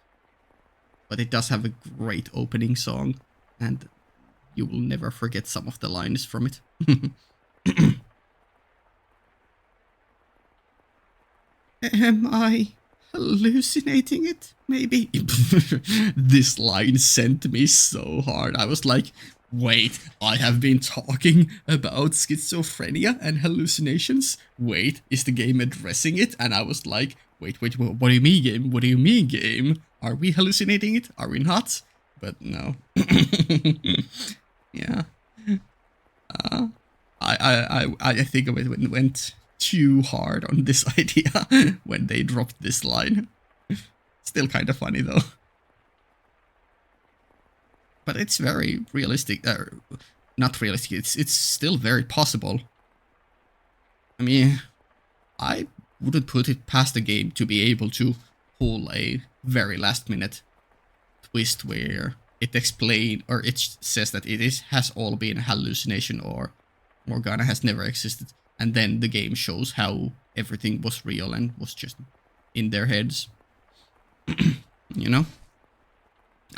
But it does have a great opening song, and you will never forget some of the lines from it. Am I hallucinating it? Maybe. This line sent me so hard. I was like, wait, I have been talking about schizophrenia and hallucinations? Wait, is the game addressing it? And I was like, wait, what do you mean, game? What do you mean, game? Are we hallucinating it? Are we not? But no. Yeah. I think it went too hard on this idea when they dropped this line. Still kind of funny though. But it's very realistic. Not realistic. It's still very possible. I mean, I wouldn't put it past the game to be able to pull a very last minute twist where it explains, or it says that has all been a hallucination, or Morgana has never existed, and then the game shows how everything was real and was just in their heads. You know?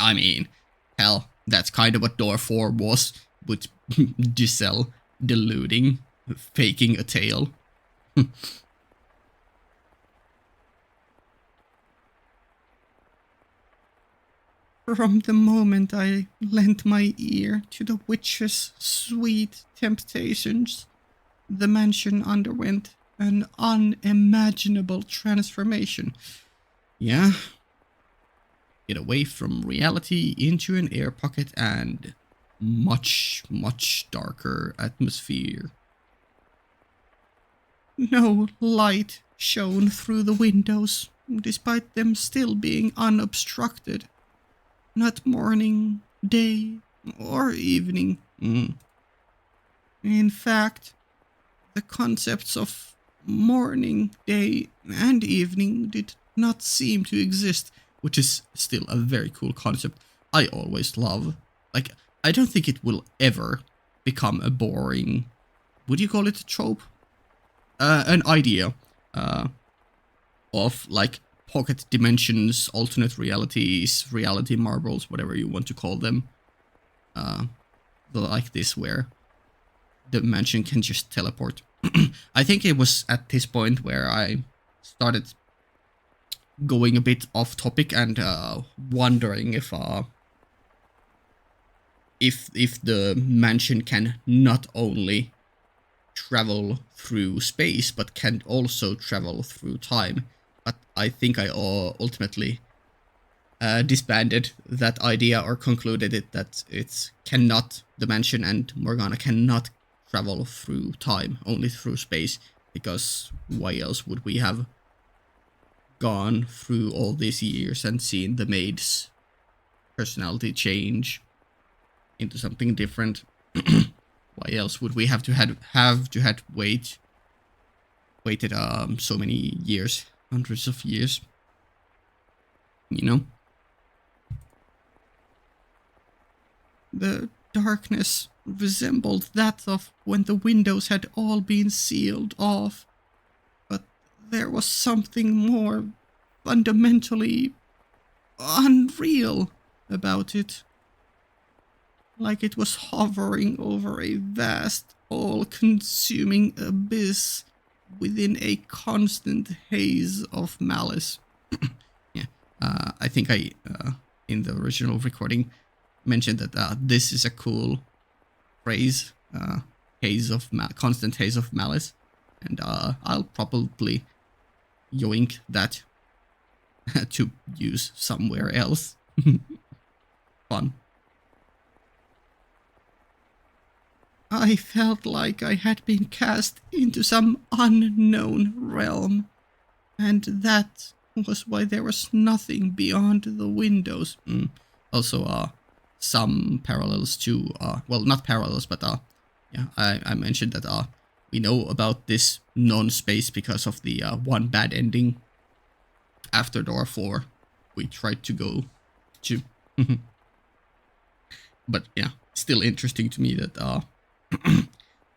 I mean, hell, that's kind of what Door 4 was, with Giselle deluding, faking a tale. From the moment I lent my ear to the witch's sweet temptations, the mansion underwent an unimaginable transformation. Yeah. Get away from reality into an air pocket and much, much darker atmosphere. No light shone through the windows, despite them still being unobstructed. Not morning, day, or evening. In fact, the concepts of morning, day, and evening did not seem to exist, which is still a very cool concept. I always love. Like, I don't think it will ever become a boring, would you call it a trope? An idea of like pocket dimensions, alternate realities, reality marbles, whatever you want to call them. Like this, where the mansion can just teleport. I think it was at this point where I started going a bit off topic and wondering if the mansion can not only travel through space but can also travel through time. But I think I ultimately disbanded that idea, or concluded it that it's cannot, the mansion and Morgana cannot travel through time, only through space, because why else would we have gone through all these years and seen the maid's personality change into something different? Why else would we have to had waited so many years, hundreds of years, you know? The darkness resembled that of when the windows had all been sealed off, but there was something more fundamentally unreal about it. Like it was hovering over a vast, all-consuming abyss within a constant haze of malice. Yeah, I think I, in the original recording, mentioned that this is a cool phrase, constant haze of malice, and I'll probably yoink that to use somewhere else. Fun. I felt like I had been cast into some unknown realm, and that was why there was nothing beyond the windows. Also, some parallels to, well, not parallels, but yeah, I mentioned that we know about this non-space because of the one bad ending after door 4 we tried to go to. But yeah, still interesting to me that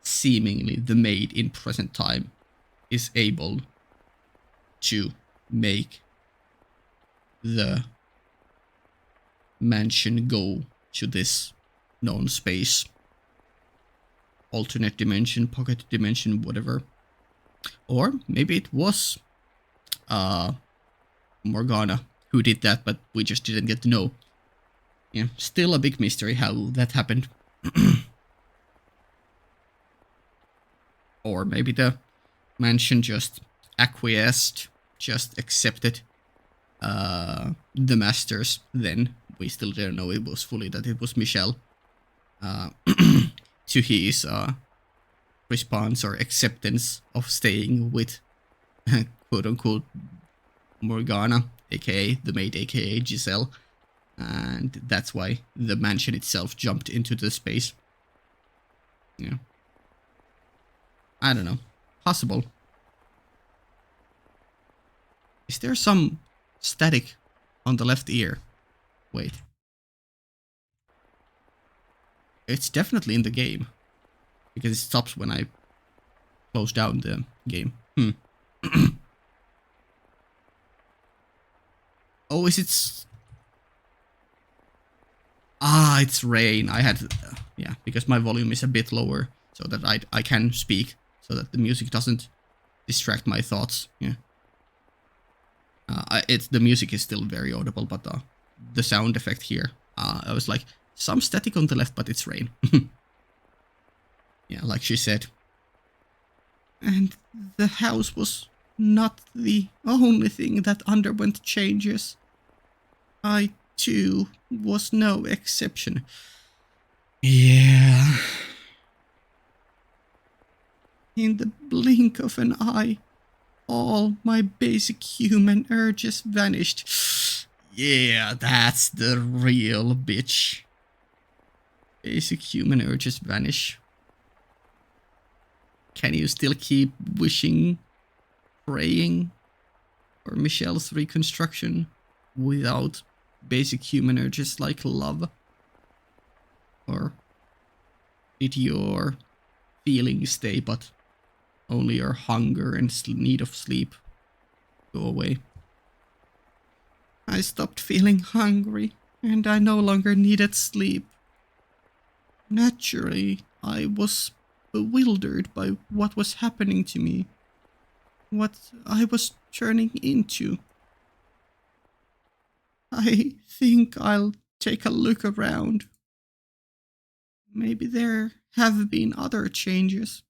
seemingly the maid in present time is able to make the mansion go to this known space, alternate dimension, pocket dimension, whatever. Or maybe it was Morgana who did that, but we just didn't get to know. Yeah, still a big mystery how that happened. Or maybe the mansion just acquiesced, just accepted the masters. Then we still didn't know it was fully that it was Michelle. To his response or acceptance of staying with quote unquote Morgana, aka the maid, aka Giselle. And that's why the mansion itself jumped into the space. Yeah. I don't know. Possible. Is there some static on the left ear? Wait. It's definitely in the game. Because it stops when I close down the game. Oh, is it... it's rain. I had... yeah, because my volume is a bit lower. So that I can speak. So that the music doesn't distract my thoughts. Yeah. The music is still very audible, but the sound effect here, I was like, some static on the left, but it's rain. Yeah, like she said. And the house was not the only thing that underwent changes. I, too, was no exception. Yeah. In the blink of an eye, all my basic human urges vanished. Yeah, that's the real bitch. Basic human urges vanish. Can you still keep wishing, praying for Michelle's reconstruction without basic human urges like love? Or did your feelings stay, but only your hunger and need of sleep go away? I stopped feeling hungry, and I no longer needed sleep. Naturally, I was bewildered by what was happening to me, what I was turning into. I think I'll take a look around. Maybe there have been other changes.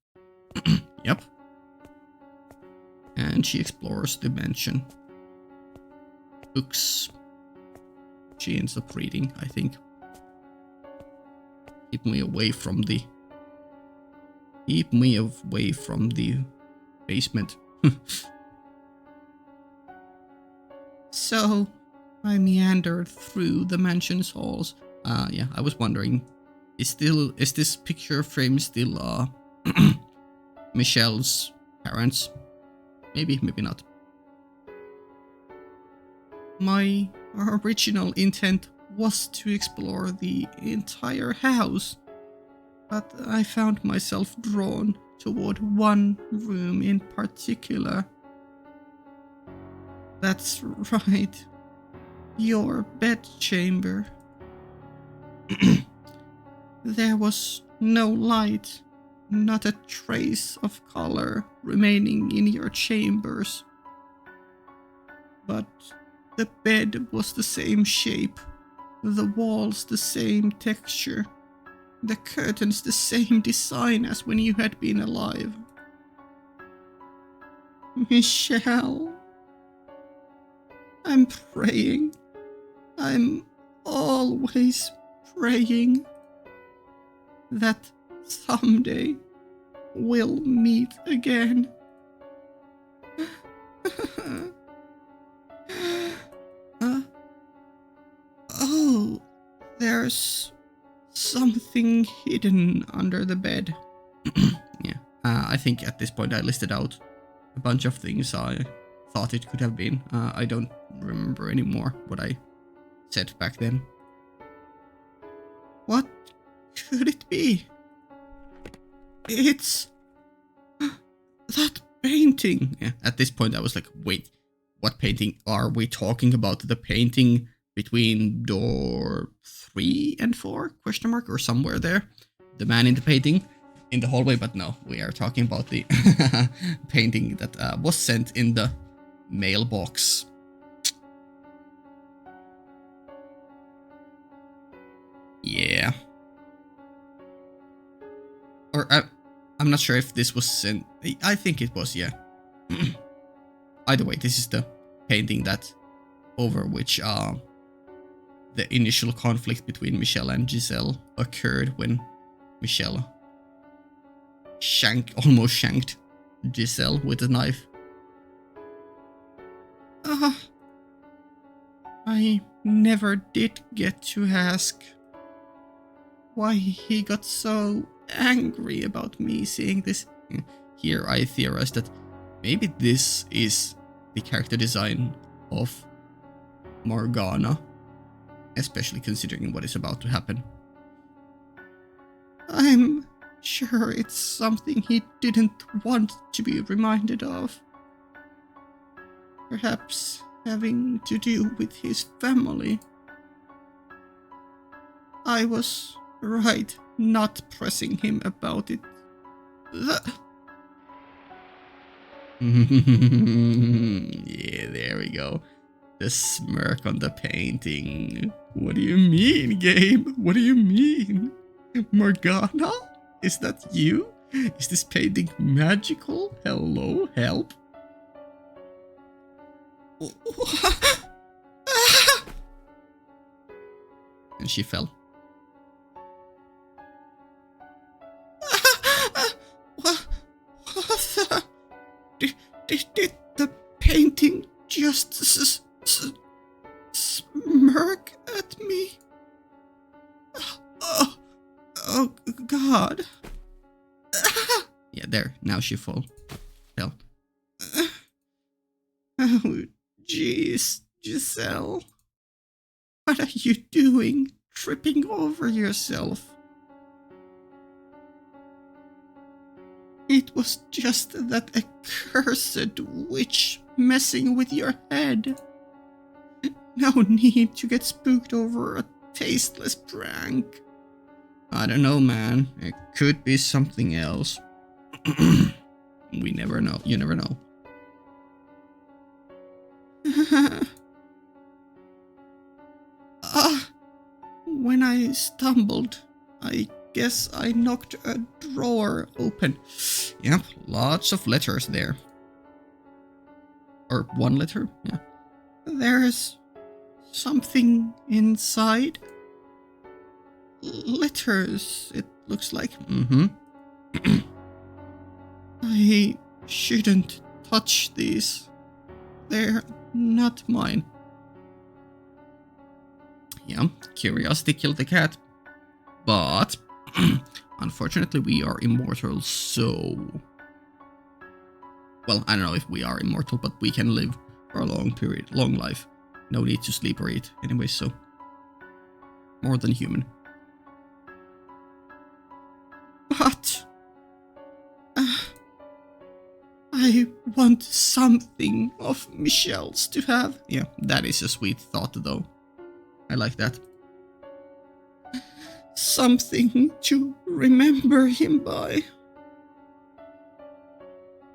Yep. And she explores the mansion. Books. She ends up reading, I think. Keep me away from the basement. So, I meandered through the mansion's halls. Yeah, I was wondering, is this picture frame still Michelle's parents? Maybe, maybe not. My original intent was to explore the entire house, but I found myself drawn toward one room in particular. That's right, your bedchamber. There was no light, not a trace of color remaining in your chambers. But the bed was the same shape, the walls the same texture, the curtains the same design as when you had been alive. Michelle, I'm praying. I'm always praying that someday we'll meet again. Oh, there's something hidden under the bed. Yeah, I think at this point I listed out a bunch of things I thought it could have been. I don't remember anymore what I said back then. What could it be? It's that painting. Yeah, at this point I was like, wait, what painting are we talking about? The painting between door 3 and 4? Question mark, or somewhere there. The man in the painting in the hallway, but no, we are talking about the painting that was sent in the mailbox. Yeah. Or I'm not sure if this was sent. I think it was, yeah. Either way, this is the painting that over which the initial conflict between Michelle and Giselle occurred when Michelle almost shanked Giselle with a knife. I never did get to ask why he got so angry about me seeing this. Here I theorized that maybe this is the character design of Morgana, especially considering what is about to happen. I'm sure it's something he didn't want to be reminded of. Perhaps having to do with his family. I was right not pressing him about it. Yeah, there we go. The smirk on the painting. What do you mean, Gabe? What do you mean? Morgana? Is that you? Is this painting magical? Hello, help? And she fell. Did the painting just smirk at me? Oh God. Yeah, there. Now she fell. Oh, jeez, Giselle. What are you doing? Tripping over yourself. It was just that accursed witch messing with your head. No need to get spooked over a tasteless prank. I don't know, man. It could be something else. We never know. You never know. When I stumbled, I guess I knocked a drawer open. Yep, lots of letters there. Or one letter, yeah. There's something inside. Letters, it looks like. I shouldn't touch these. They're not mine. Yeah, curiosity killed the cat. But unfortunately we are immortal, so... Well, I don't know if we are immortal, but we can live for a long life. No need to sleep or eat anyway, so... More than human. But... I want something of Michelle's to have. Yeah, that is a sweet thought though. I like that. Something to remember him by.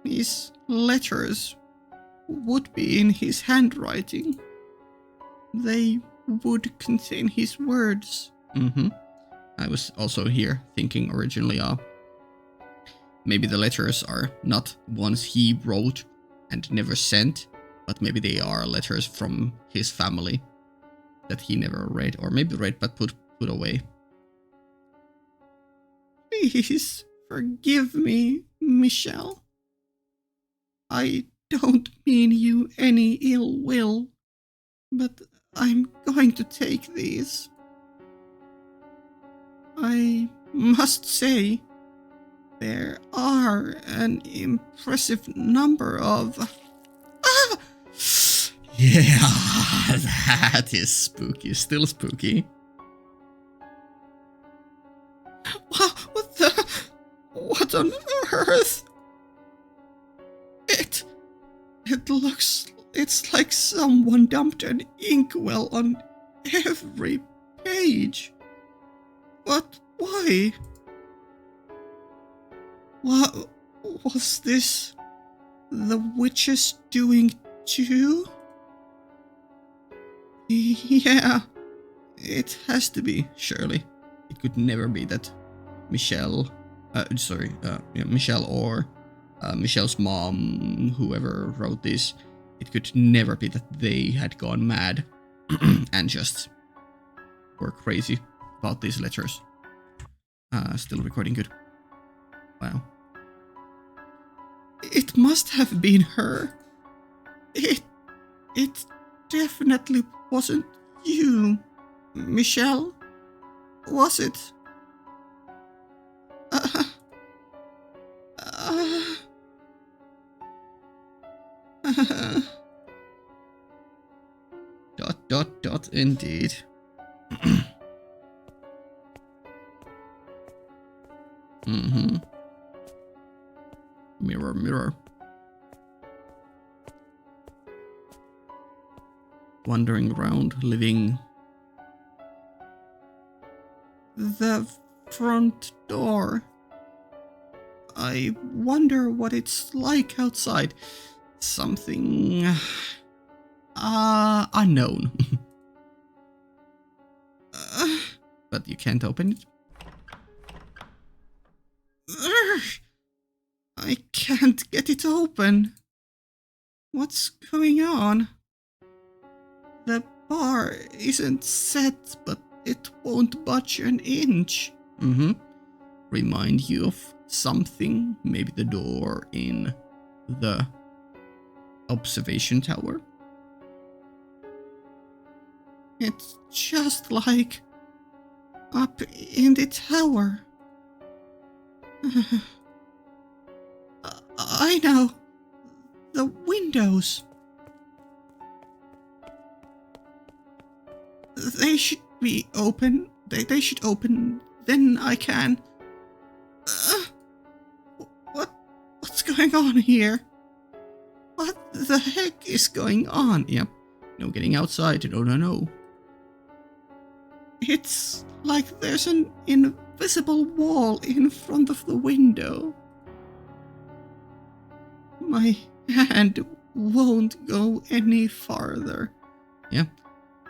These letters would be in his handwriting. They would contain his words. I was also here thinking originally, maybe the letters are not ones he wrote and never sent, but maybe they are letters from his family that he never read, or maybe read but put away. Please forgive me, Michelle. I don't mean you any ill will, but I'm going to take these. I must say, there are an impressive number of... Yeah, that is spooky. Still spooky. What on earth? It's like someone dumped an inkwell on every page. But why? What was this the witches doing too? Yeah, it has to be, surely. It could never be that Michelle, Michelle or Michelle's mom, whoever wrote this, it could never be that they had gone mad and just were crazy about these letters. Still recording good. Wow. It must have been her. It definitely wasn't you, Michelle, was it? Indeed. Mirror, mirror. Wandering around, living. The front door. I wonder what it's like outside. Something... unknown. But you can't open it? I can't get it open. What's going on? The bar isn't set, but it won't budge an inch. Remind you of something? Maybe the door in the observation tower? It's just like up in the tower. I know. The windows. They should be open. They should open. Then I can. What's going on here? What the heck is going on? Yep. No getting outside. No. It's like there's an invisible wall in front of the window. My hand won't go any farther. Yep.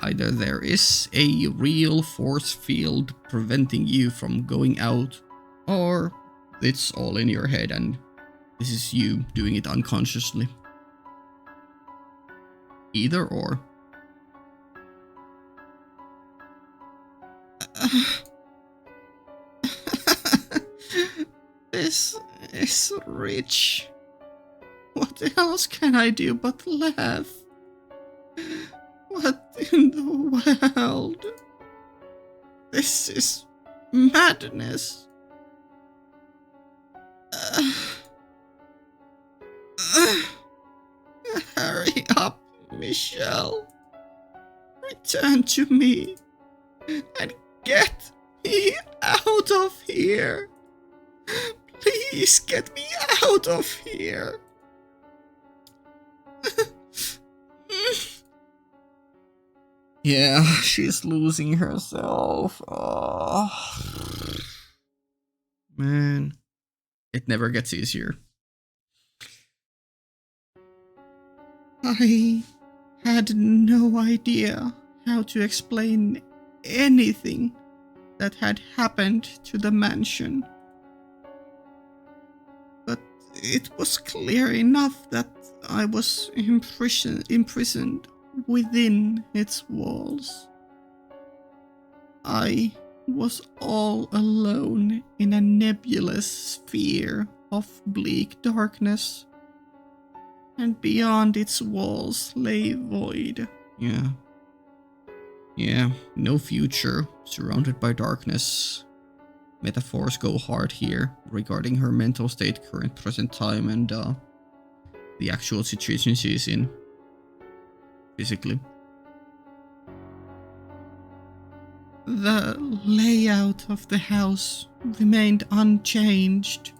Either there is a real force field preventing you from going out, or it's all in your head and this is you doing it unconsciously. Either or. This is rich. What else can I do but laugh? What in the world? This is madness. Hurry up, Michelle. Return to me and get me out of here. Please get me out of here. Yeah, she's losing herself. Oh. Man, it never gets easier. I had no idea how to explain anything that had happened to the mansion. But it was clear enough that I was imprisoned within its walls. I was all alone in a nebulous sphere of bleak darkness, and beyond its walls lay void. Yeah, no future, surrounded by darkness. Metaphors go hard here regarding her mental state, current present time, and the actual situation she's in physically. The layout of the house remained unchanged,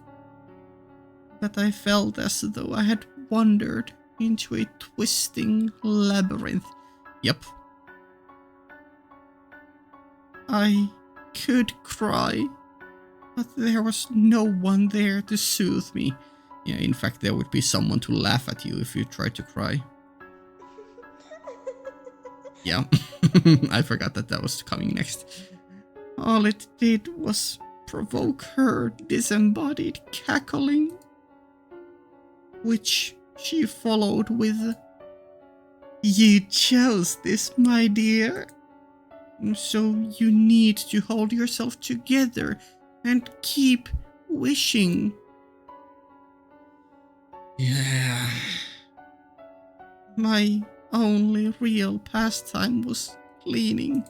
but I felt as though I had wandered into a twisting labyrinth. Yep. I could cry, but there was no one there to soothe me. Yeah, in fact, there would be someone to laugh at you if you tried to cry. Yeah, I forgot that was coming next. All it did was provoke her disembodied cackling, which she followed with, "You chose this, my dear. So you need to hold yourself together and keep wishing." Yeah. My only real pastime was cleaning.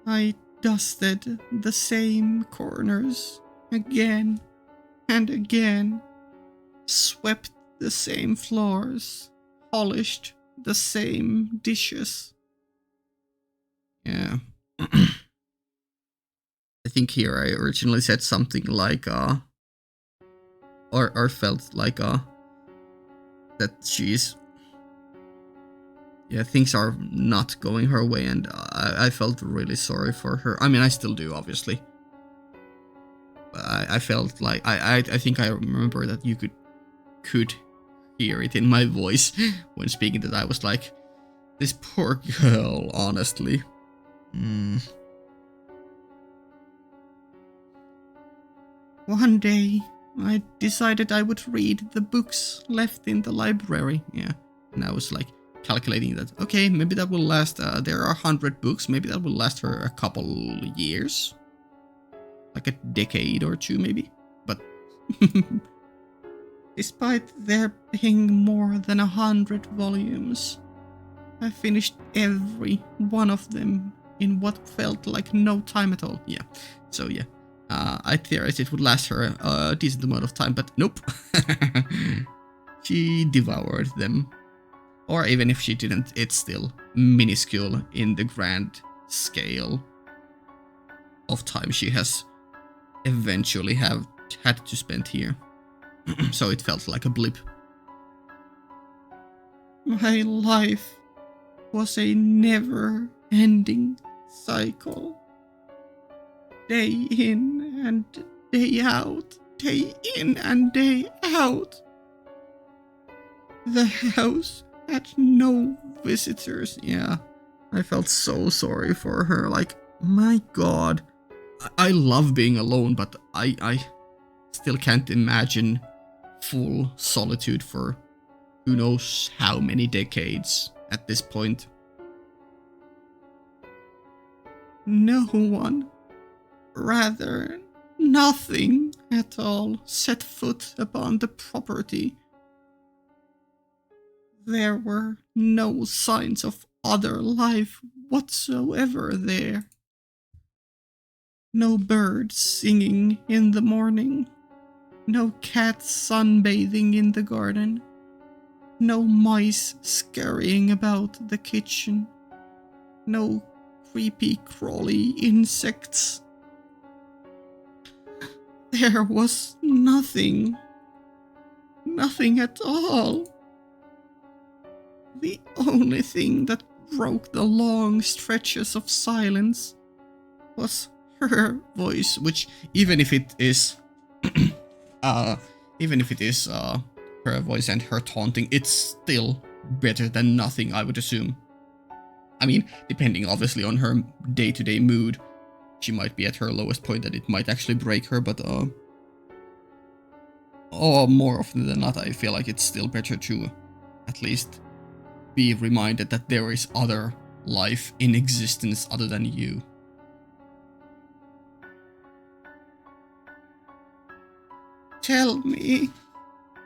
I dusted the same corners again and again, swept the same floors, polished the same dishes. Yeah. I think here I originally said something like, or felt like, that she's, yeah, things are not going her way, and I felt really sorry for her. I mean, I still do, obviously. But I felt like, I think I remember that you could hear it in my voice when speaking, that I was like, this poor girl, honestly. One day, I decided I would read the books left in the library. Yeah, and I was like calculating that, okay, maybe that will last, there are 100 books, maybe that will last her a couple years. Like a decade or two, maybe. But despite there being more than 100 volumes, I finished every one of them in what felt like no time at all. Yeah, so yeah. I theorized it would last her a decent amount of time, but nope. She devoured them Or even if she didn't, it's still minuscule in the grand scale of time she has eventually have had to spend here. So it felt like a blip. My life was a never-ending cycle. Day in and day out, day in and day out. The house had no visitors. Yeah, I felt so sorry for her. Like, my god. I love being alone, but I still can't imagine full solitude for who knows how many decades at this point. No one, rather nothing at all, set foot upon the property. There were no signs of other life whatsoever there. No birds singing in the morning, no cats sunbathing in the garden, no mice scurrying about the kitchen, no creepy crawly insects. There was nothing. Nothing at all. The only thing that broke the long stretches of silence was her voice, which even if it is her voice and her taunting, it's still better than nothing, I would assume. I mean, depending obviously on her day-to-day mood, she might be at her lowest point that it might actually break her, but more often than not, I feel like it's still better to at least be reminded that there is other life in existence other than you. Tell me,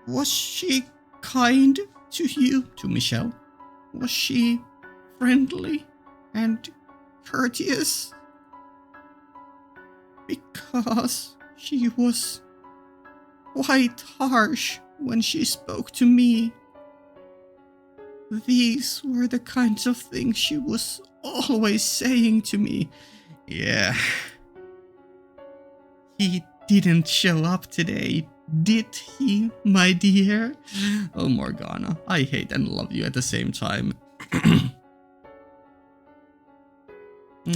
was she kind to you, to Michelle? Was she friendly and courteous? Because she was quite harsh when she spoke to me. These were the kinds of things she was always saying to me. Yeah. He didn't show up today, did he, my dear? Oh, Morgana, I hate and love you at the same time.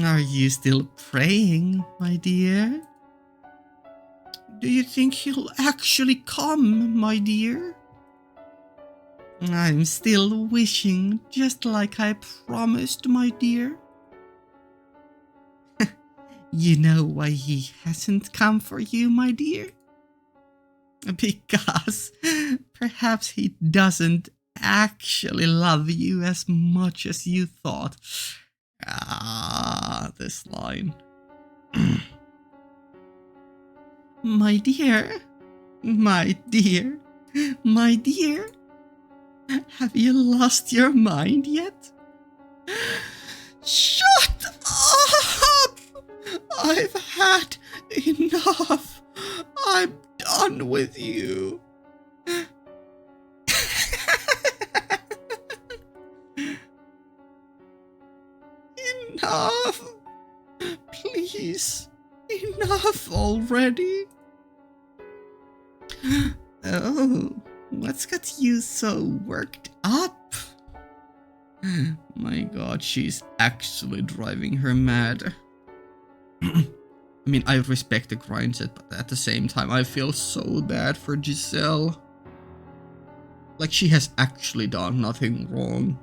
Are you still praying, my dear? Do you think he'll actually come, my dear? I'm still wishing, just like I promised, my dear. You know why he hasn't come for you, my dear? Because perhaps he doesn't actually love you as much as you thought. Ah, this line. My dear, my dear, my dear, have you lost your mind yet? Shut up! I've had enough. I'm done with you. Enough. Please, enough already. Oh, what's got you so worked up? My god, she's actually driving her mad. I mean, I respect the grind set, but at the same time, I feel so bad for Giselle. Like, she has actually done nothing wrong.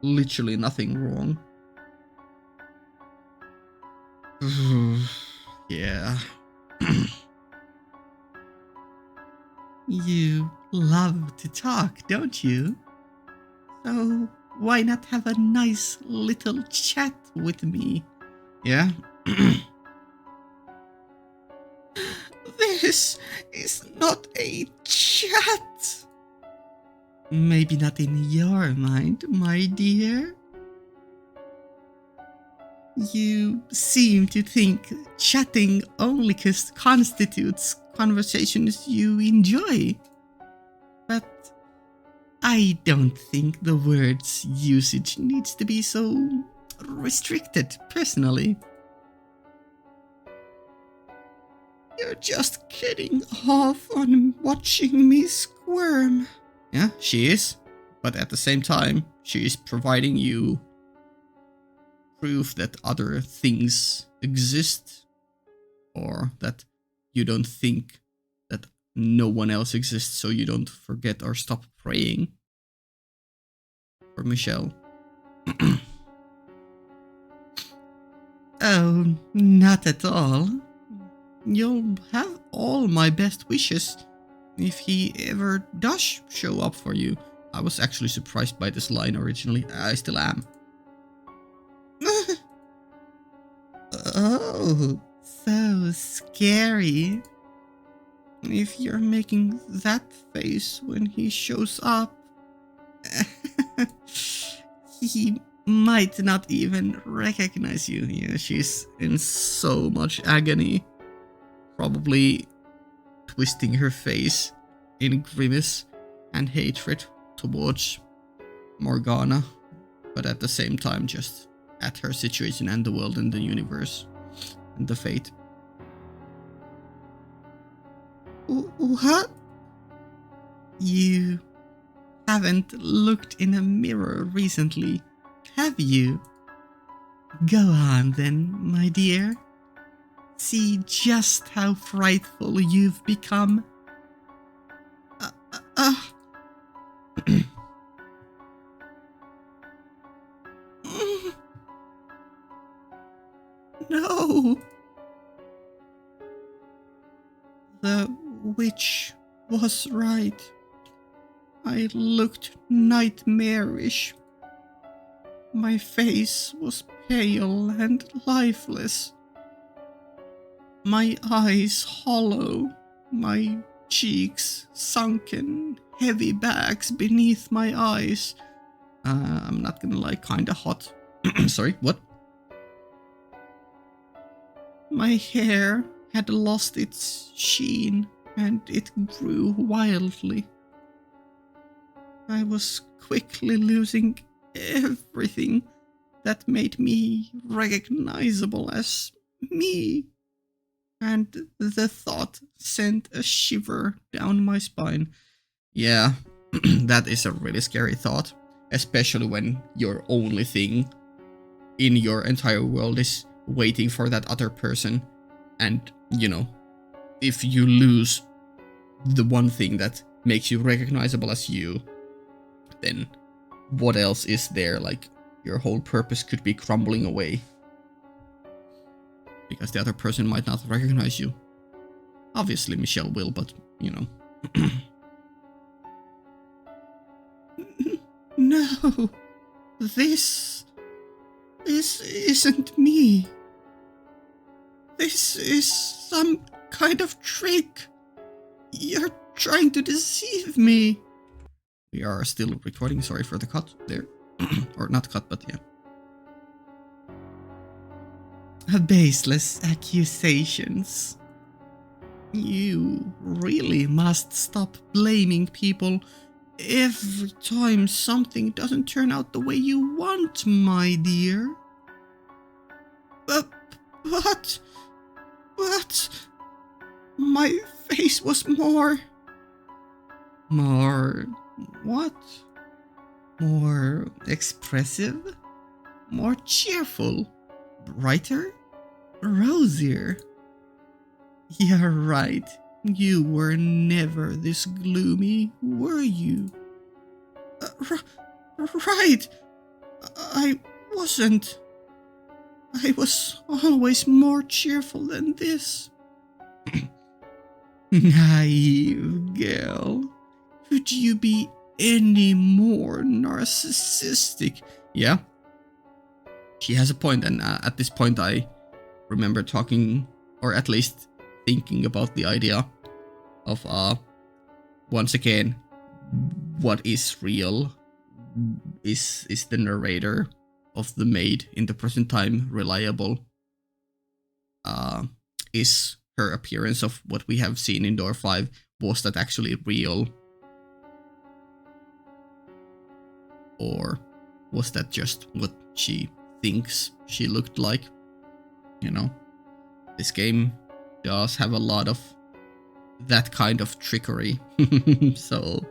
Literally nothing wrong. Yeah. You love to talk, don't you? So why not have a nice little chat with me? Yeah? This is not a chat. Maybe not in your mind, my dear. You seem to think chatting only constitutes conversations you enjoy. But I don't think the word's usage needs to be so restricted, personally. You're just getting off on watching me squirm. Yeah, she is. But at the same time, she is providing you proof that other things exist, or that you don't think that no one else exists, so you don't forget or stop praying for Michelle. Oh, not at all. You'll have all my best wishes if he ever does show up for you. I was actually surprised by this line originally. I still am. Oh, so scary. If you're making that face when he shows up, he might not even recognize you. Yeah, she's in so much agony. Probably twisting her face in grimace and hatred towards Morgana, but at the same time just at her situation and the world and the universe and the fate. What? You haven't looked in a mirror recently, have you? Go on then, my dear. See just how frightful you've become. No! The witch was right. I looked nightmarish. My face was pale and lifeless. My eyes hollow, my cheeks sunken, heavy bags beneath my eyes. I'm not gonna lie, kinda hot. Sorry, what? My hair had lost its sheen and it grew wildly. I was quickly losing everything that made me recognizable as me. And the thought sent a shiver down my spine. Yeah, that is a really scary thought, especially when your only thing in your entire world is waiting for that other person. And, you know, if you lose the one thing that makes you recognizable as you, then what else is there? Like, your whole purpose could be crumbling away. Because the other person might not recognize you. Obviously Michelle will, but, you know. No, this isn't me. This is some kind of trick. You're trying to deceive me. We are still recording, sorry for the cut there. Or not cut, but yeah. Baseless accusations. You really must stop blaming people every time something doesn't turn out the way you want, my dear. But my face was more what? More expressive? More cheerful? Brighter? Rosier? You're right. You were never this gloomy, were you? Right. I wasn't. I was always more cheerful than this. Naive girl. Could you be any more narcissistic? Yeah. She has a point, and at this point I remember talking, or at least thinking about the idea of, once again, what is real? Is the narrator of the maid in the present time reliable? Is her appearance of what we have seen in Door 5, was that actually real? Or was that just what she thinks she looked like? You know, this game does have a lot of that kind of trickery, so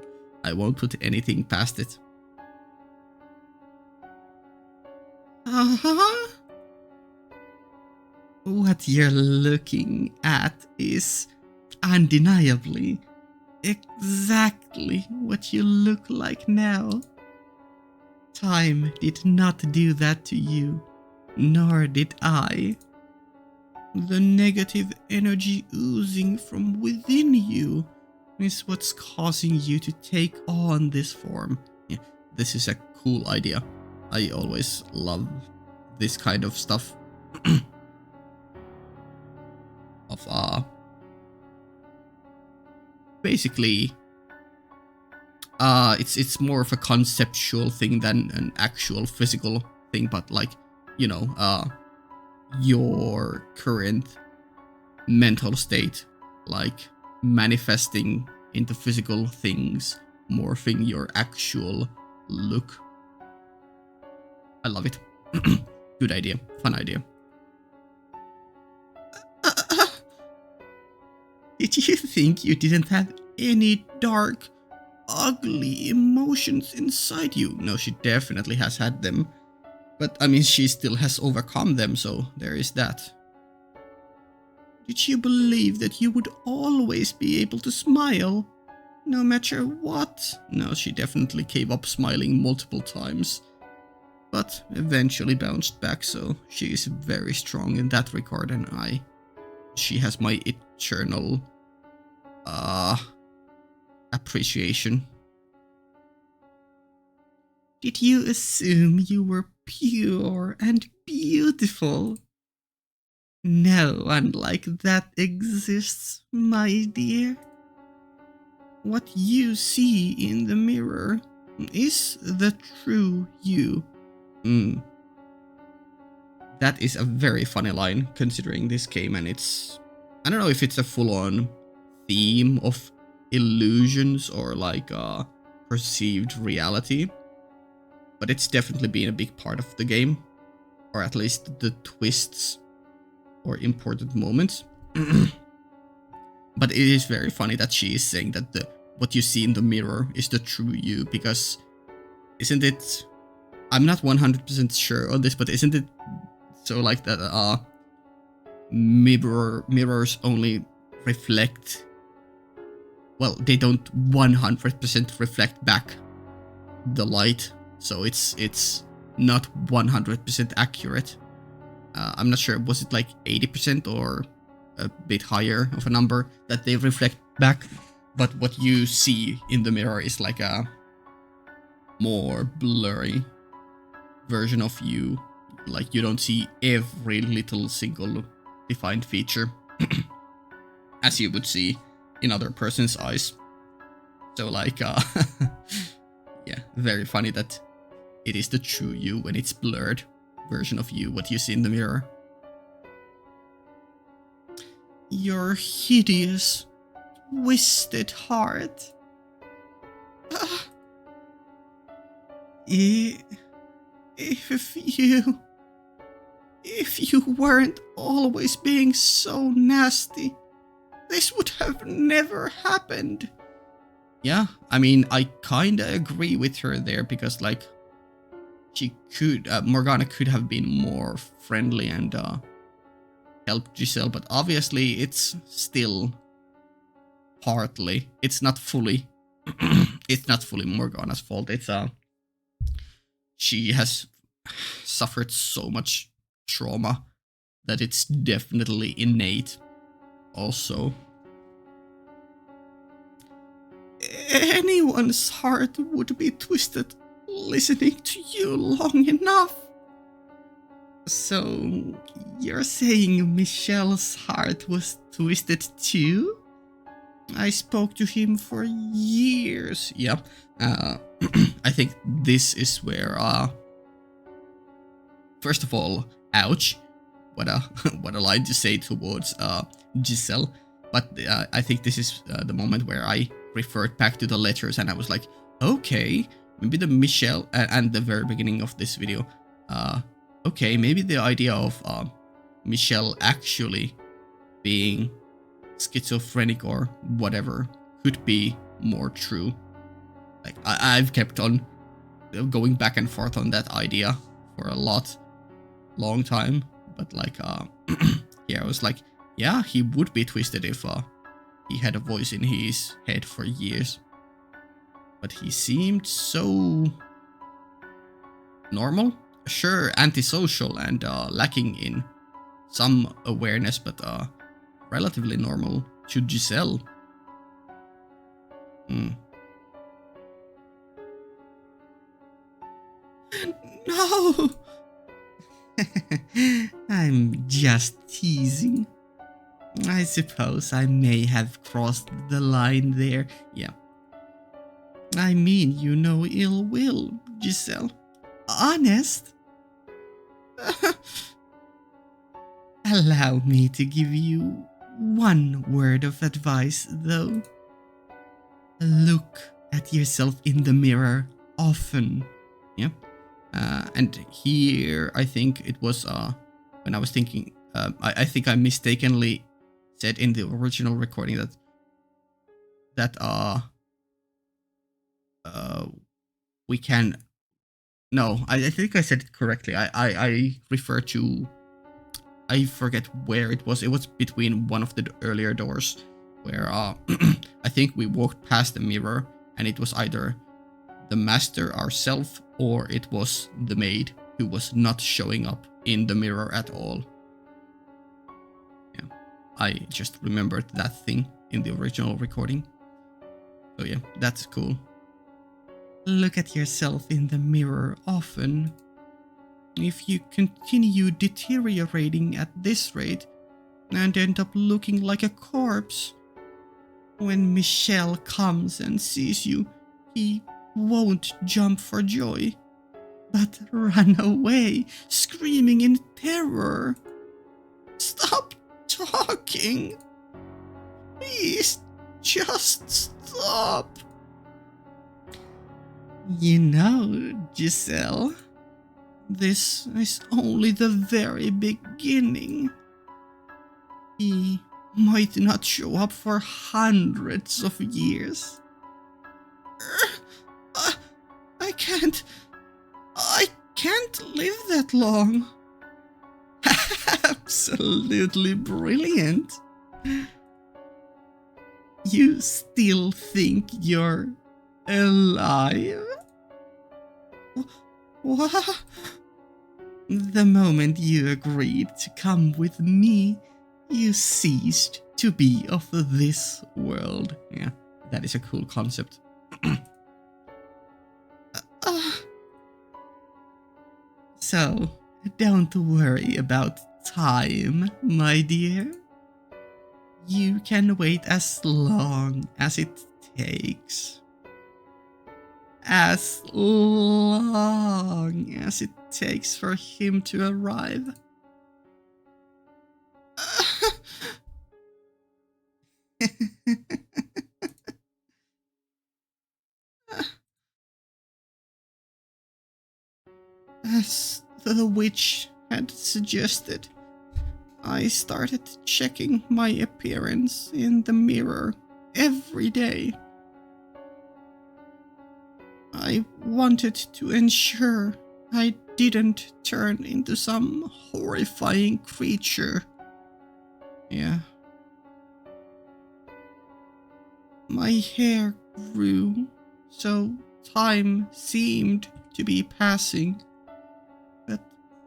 I won't put anything past it. What you're looking at is undeniably exactly what you look like now. Time did not do that to you, nor did I. The negative energy oozing from within you is what's causing you to take on this form. Yeah, this is a cool idea. I always love this kind of stuff. Of basically it's more of a conceptual thing than an actual physical thing, but like, you know, your current mental state, like manifesting into physical things, morphing your actual look. I love it. Good idea, fun idea. Did you think you didn't have any dark, ugly emotions inside you? No, she definitely has had them. But I mean, she still has overcome them, so there is that. Did you believe that you would always be able to smile, no matter what? No, she definitely gave up smiling multiple times, but eventually bounced back, so she is very strong in that regard, and she has my eternal appreciation. Did you assume you were pure and beautiful? No one like that exists, my dear. What you see in the mirror is the true you. That is a very funny line, considering this game, and it's... I don't know if it's a full-on theme of illusions or like perceived reality, but it's definitely been a big part of the game, or at least the twists or important moments. But it is very funny that she is saying that what you see in the mirror is the true you, because isn't it... I'm not 100% sure on this, but isn't it so like that mirrors only reflect... Well, they don't 100% reflect back the light, so it's not 100% accurate. I'm not sure, was it like 80% or a bit higher of a number that they reflect back? But what you see in the mirror is like a more blurry version of you. Like, you don't see every little single defined feature as you would see in other person's eyes. So like, yeah, very funny that it is the true you when it's blurred version of you, what you see in the mirror. Your hideous, twisted heart. If you weren't always being so nasty, this would have never happened. Yeah, I mean, I kinda agree with her there, because like, she could, Morgana could have been more friendly and helped Giselle, but obviously it's still partly, it's not fully Morgana's fault. It's she has suffered so much trauma that it's definitely innate also. Anyone's heart would be twisted listening to you long enough. So, you're saying Michelle's heart was twisted too? I spoke to him for years. Yeah. I think this is where, first of all, ouch. What a line to say towards Giselle. But I think this is the moment where I referred back to the letters and I was like, okay, maybe the Michelle and the very beginning of this video. Okay, maybe the idea of Michelle actually being schizophrenic or whatever could be more true. Like I've kept on going back and forth on that idea for a long time, but like yeah, I was like, yeah, he would be twisted if he had a voice in his head for years, but he seemed so normal, sure, antisocial and lacking in some awareness, but relatively normal to Giselle. No! I'm just teasing. I suppose I may have crossed the line there. Yeah. I mean, you no ill will, Giselle. Honest? Allow me to give you one word of advice, though. Look at yourself in the mirror often. Yeah. And here, I think it was when I was thinking, I think I mistakenly said in the original recording that we can. No, I think I said it correctly. I refer to. I forget where it was. It was between one of the earlier doors, where I think we walked past the mirror, and it was either the master ourselves or it was the maid who was not showing up in the mirror at all. Yeah, I just remembered that thing in the original recording. So yeah, that's cool. Look at yourself in the mirror often. If you continue deteriorating at this rate and end up looking like a corpse, when Michelle comes and sees you, he won't jump for joy, but run away, screaming in terror. Stop talking. Please, just stop. You know, Giselle, this is only the very beginning. He might not show up for hundreds of years. I can't live that long. Absolutely brilliant. You still think you're alive? What? The moment you agreed to come with me, you ceased to be of this world. Yeah, that is a cool concept. So, don't worry about time, my dear. You can wait as long as it takes. As long as it takes for him to arrive. As the witch had suggested, I started checking my appearance in the mirror every day. I wanted to ensure I didn't turn into some horrifying creature. Yeah. My hair grew, so time seemed to be passing. But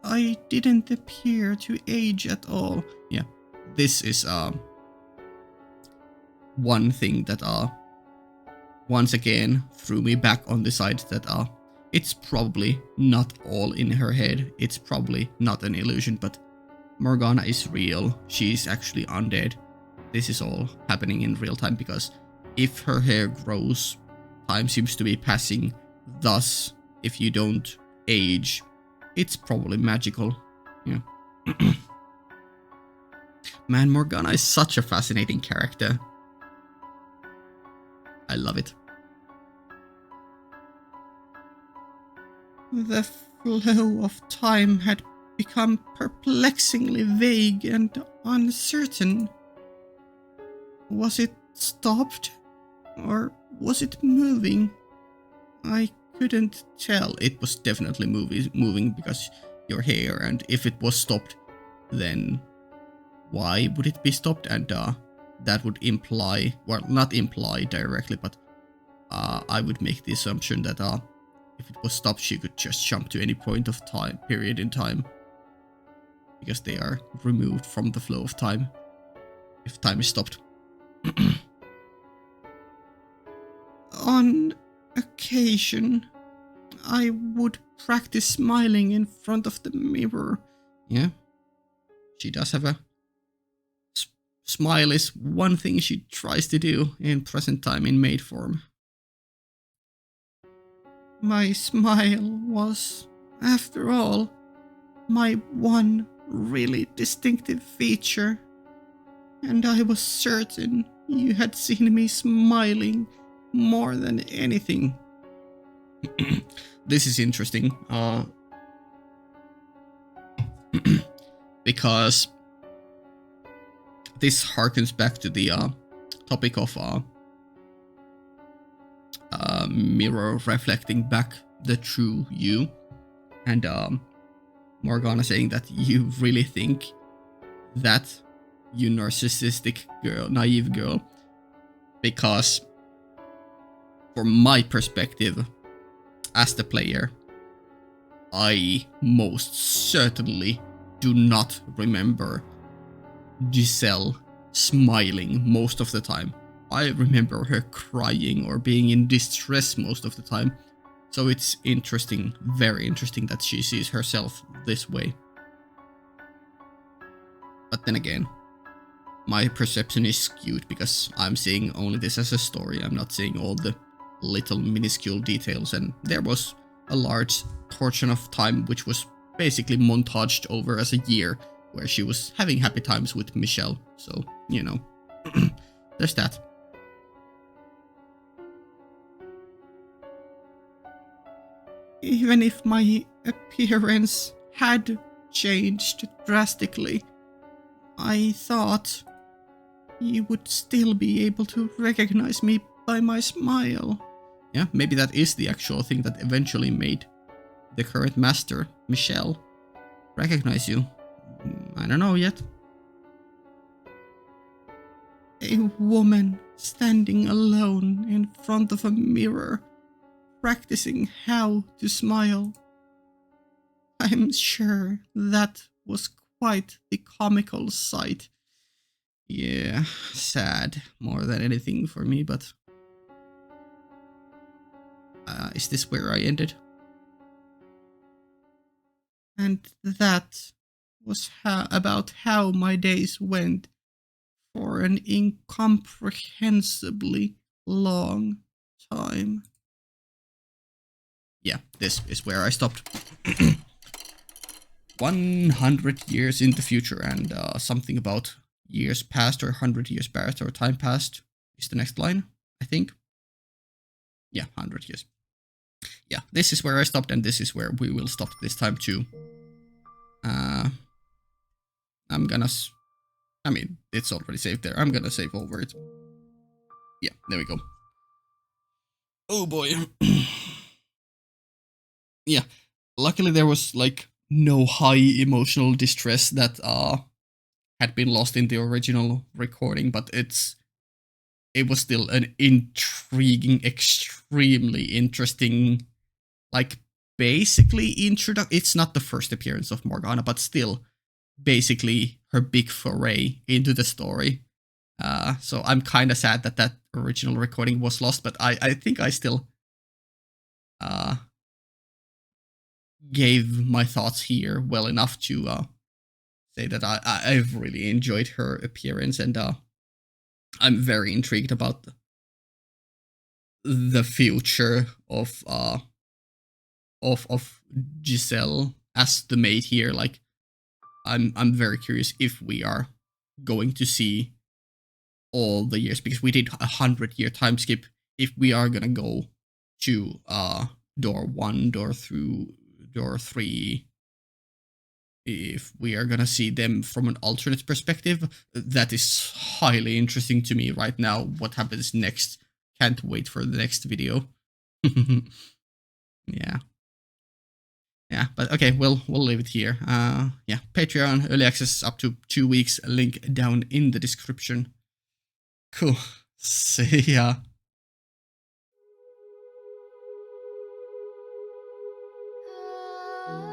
I didn't appear to age at all. Yeah, this is one thing that once again threw me back on the side that it's probably not all in her head. It's probably not an illusion, but Morgana is real. She's actually undead. This is all happening in real time because if her hair grows, time seems to be passing. Thus, if you don't age, it's probably magical. Yeah. Man, Morgana is such a fascinating character. I love it. The flow of time had become perplexingly vague and uncertain. Was it stopped? Or was it moving? I couldn't tell. It was definitely moving because your hair, and if it was stopped, then why would it be stopped? And that would imply, well, not imply directly, but I would make the assumption that if it was stopped, she could just jump to any point of time, period in time, because they are removed from the flow of time if time is stopped. On occasion, I would practice smiling in front of the mirror. Yeah, she does have a smile is one thing she tries to do in present time in maid form. My smile was, after all, my one really distinctive feature, and I was certain you had seen me smiling more than anything. This is interesting, because this harkens back to the topic of mirror reflecting back the true you, and Morgana saying that you really think that, you narcissistic girl, naive girl, because from my perspective as the player, I most certainly do not remember Giselle smiling most of the time. I remember her crying or being in distress most of the time. So it's interesting, very interesting that she sees herself this way. But then again, my perception is skewed because I'm seeing only this as a story. I'm not seeing all the little minuscule details, and there was a large portion of time which was basically montaged over as a year where she was having happy times with Michelle. So, you know, there's that. Even if my appearance had changed drastically, I thought you would still be able to recognize me by my smile. Yeah, maybe that is the actual thing that eventually made the current master, Michelle, recognize you. I don't know yet. A woman standing alone in front of a mirror, practicing how to smile. I'm sure that was quite the comical sight. Yeah, sad more than anything for me, but is this where I ended? And that was about how my days went for an incomprehensibly long time. Yeah, this is where I stopped. 100 years in the future, and something about years past or 100 years past or time past is the next line, I think. Yeah, 100 years. Yeah, this is where I stopped, and this is where we will stop this time too. I'm gonna... I mean, it's already saved there. I'm gonna save over it. Yeah, there we go. Oh boy. Yeah, luckily there was like no high emotional distress that had been lost in the original recording, but it was still an intriguing, extremely interesting, like basically it's not the first appearance of Morgana, but still basically her big foray into the story. So I'm kind of sad that that original recording was lost, but I think I still gave my thoughts here well enough to say that I've really enjoyed her appearance, and I'm very intrigued about the future of Giselle as the maid here. Like, I'm very curious if we are going to see all the years, because we did 100-year time skip. If we are gonna go to door 1, door through Door 3, if we are gonna see them from an alternate perspective, that is highly interesting to me right now. What happens next? Can't wait for the next video. Yeah. Yeah, but okay, we'll leave it here. Yeah, Patreon early access up to 2 weeks. Link down in the description. Cool. See ya. Ah.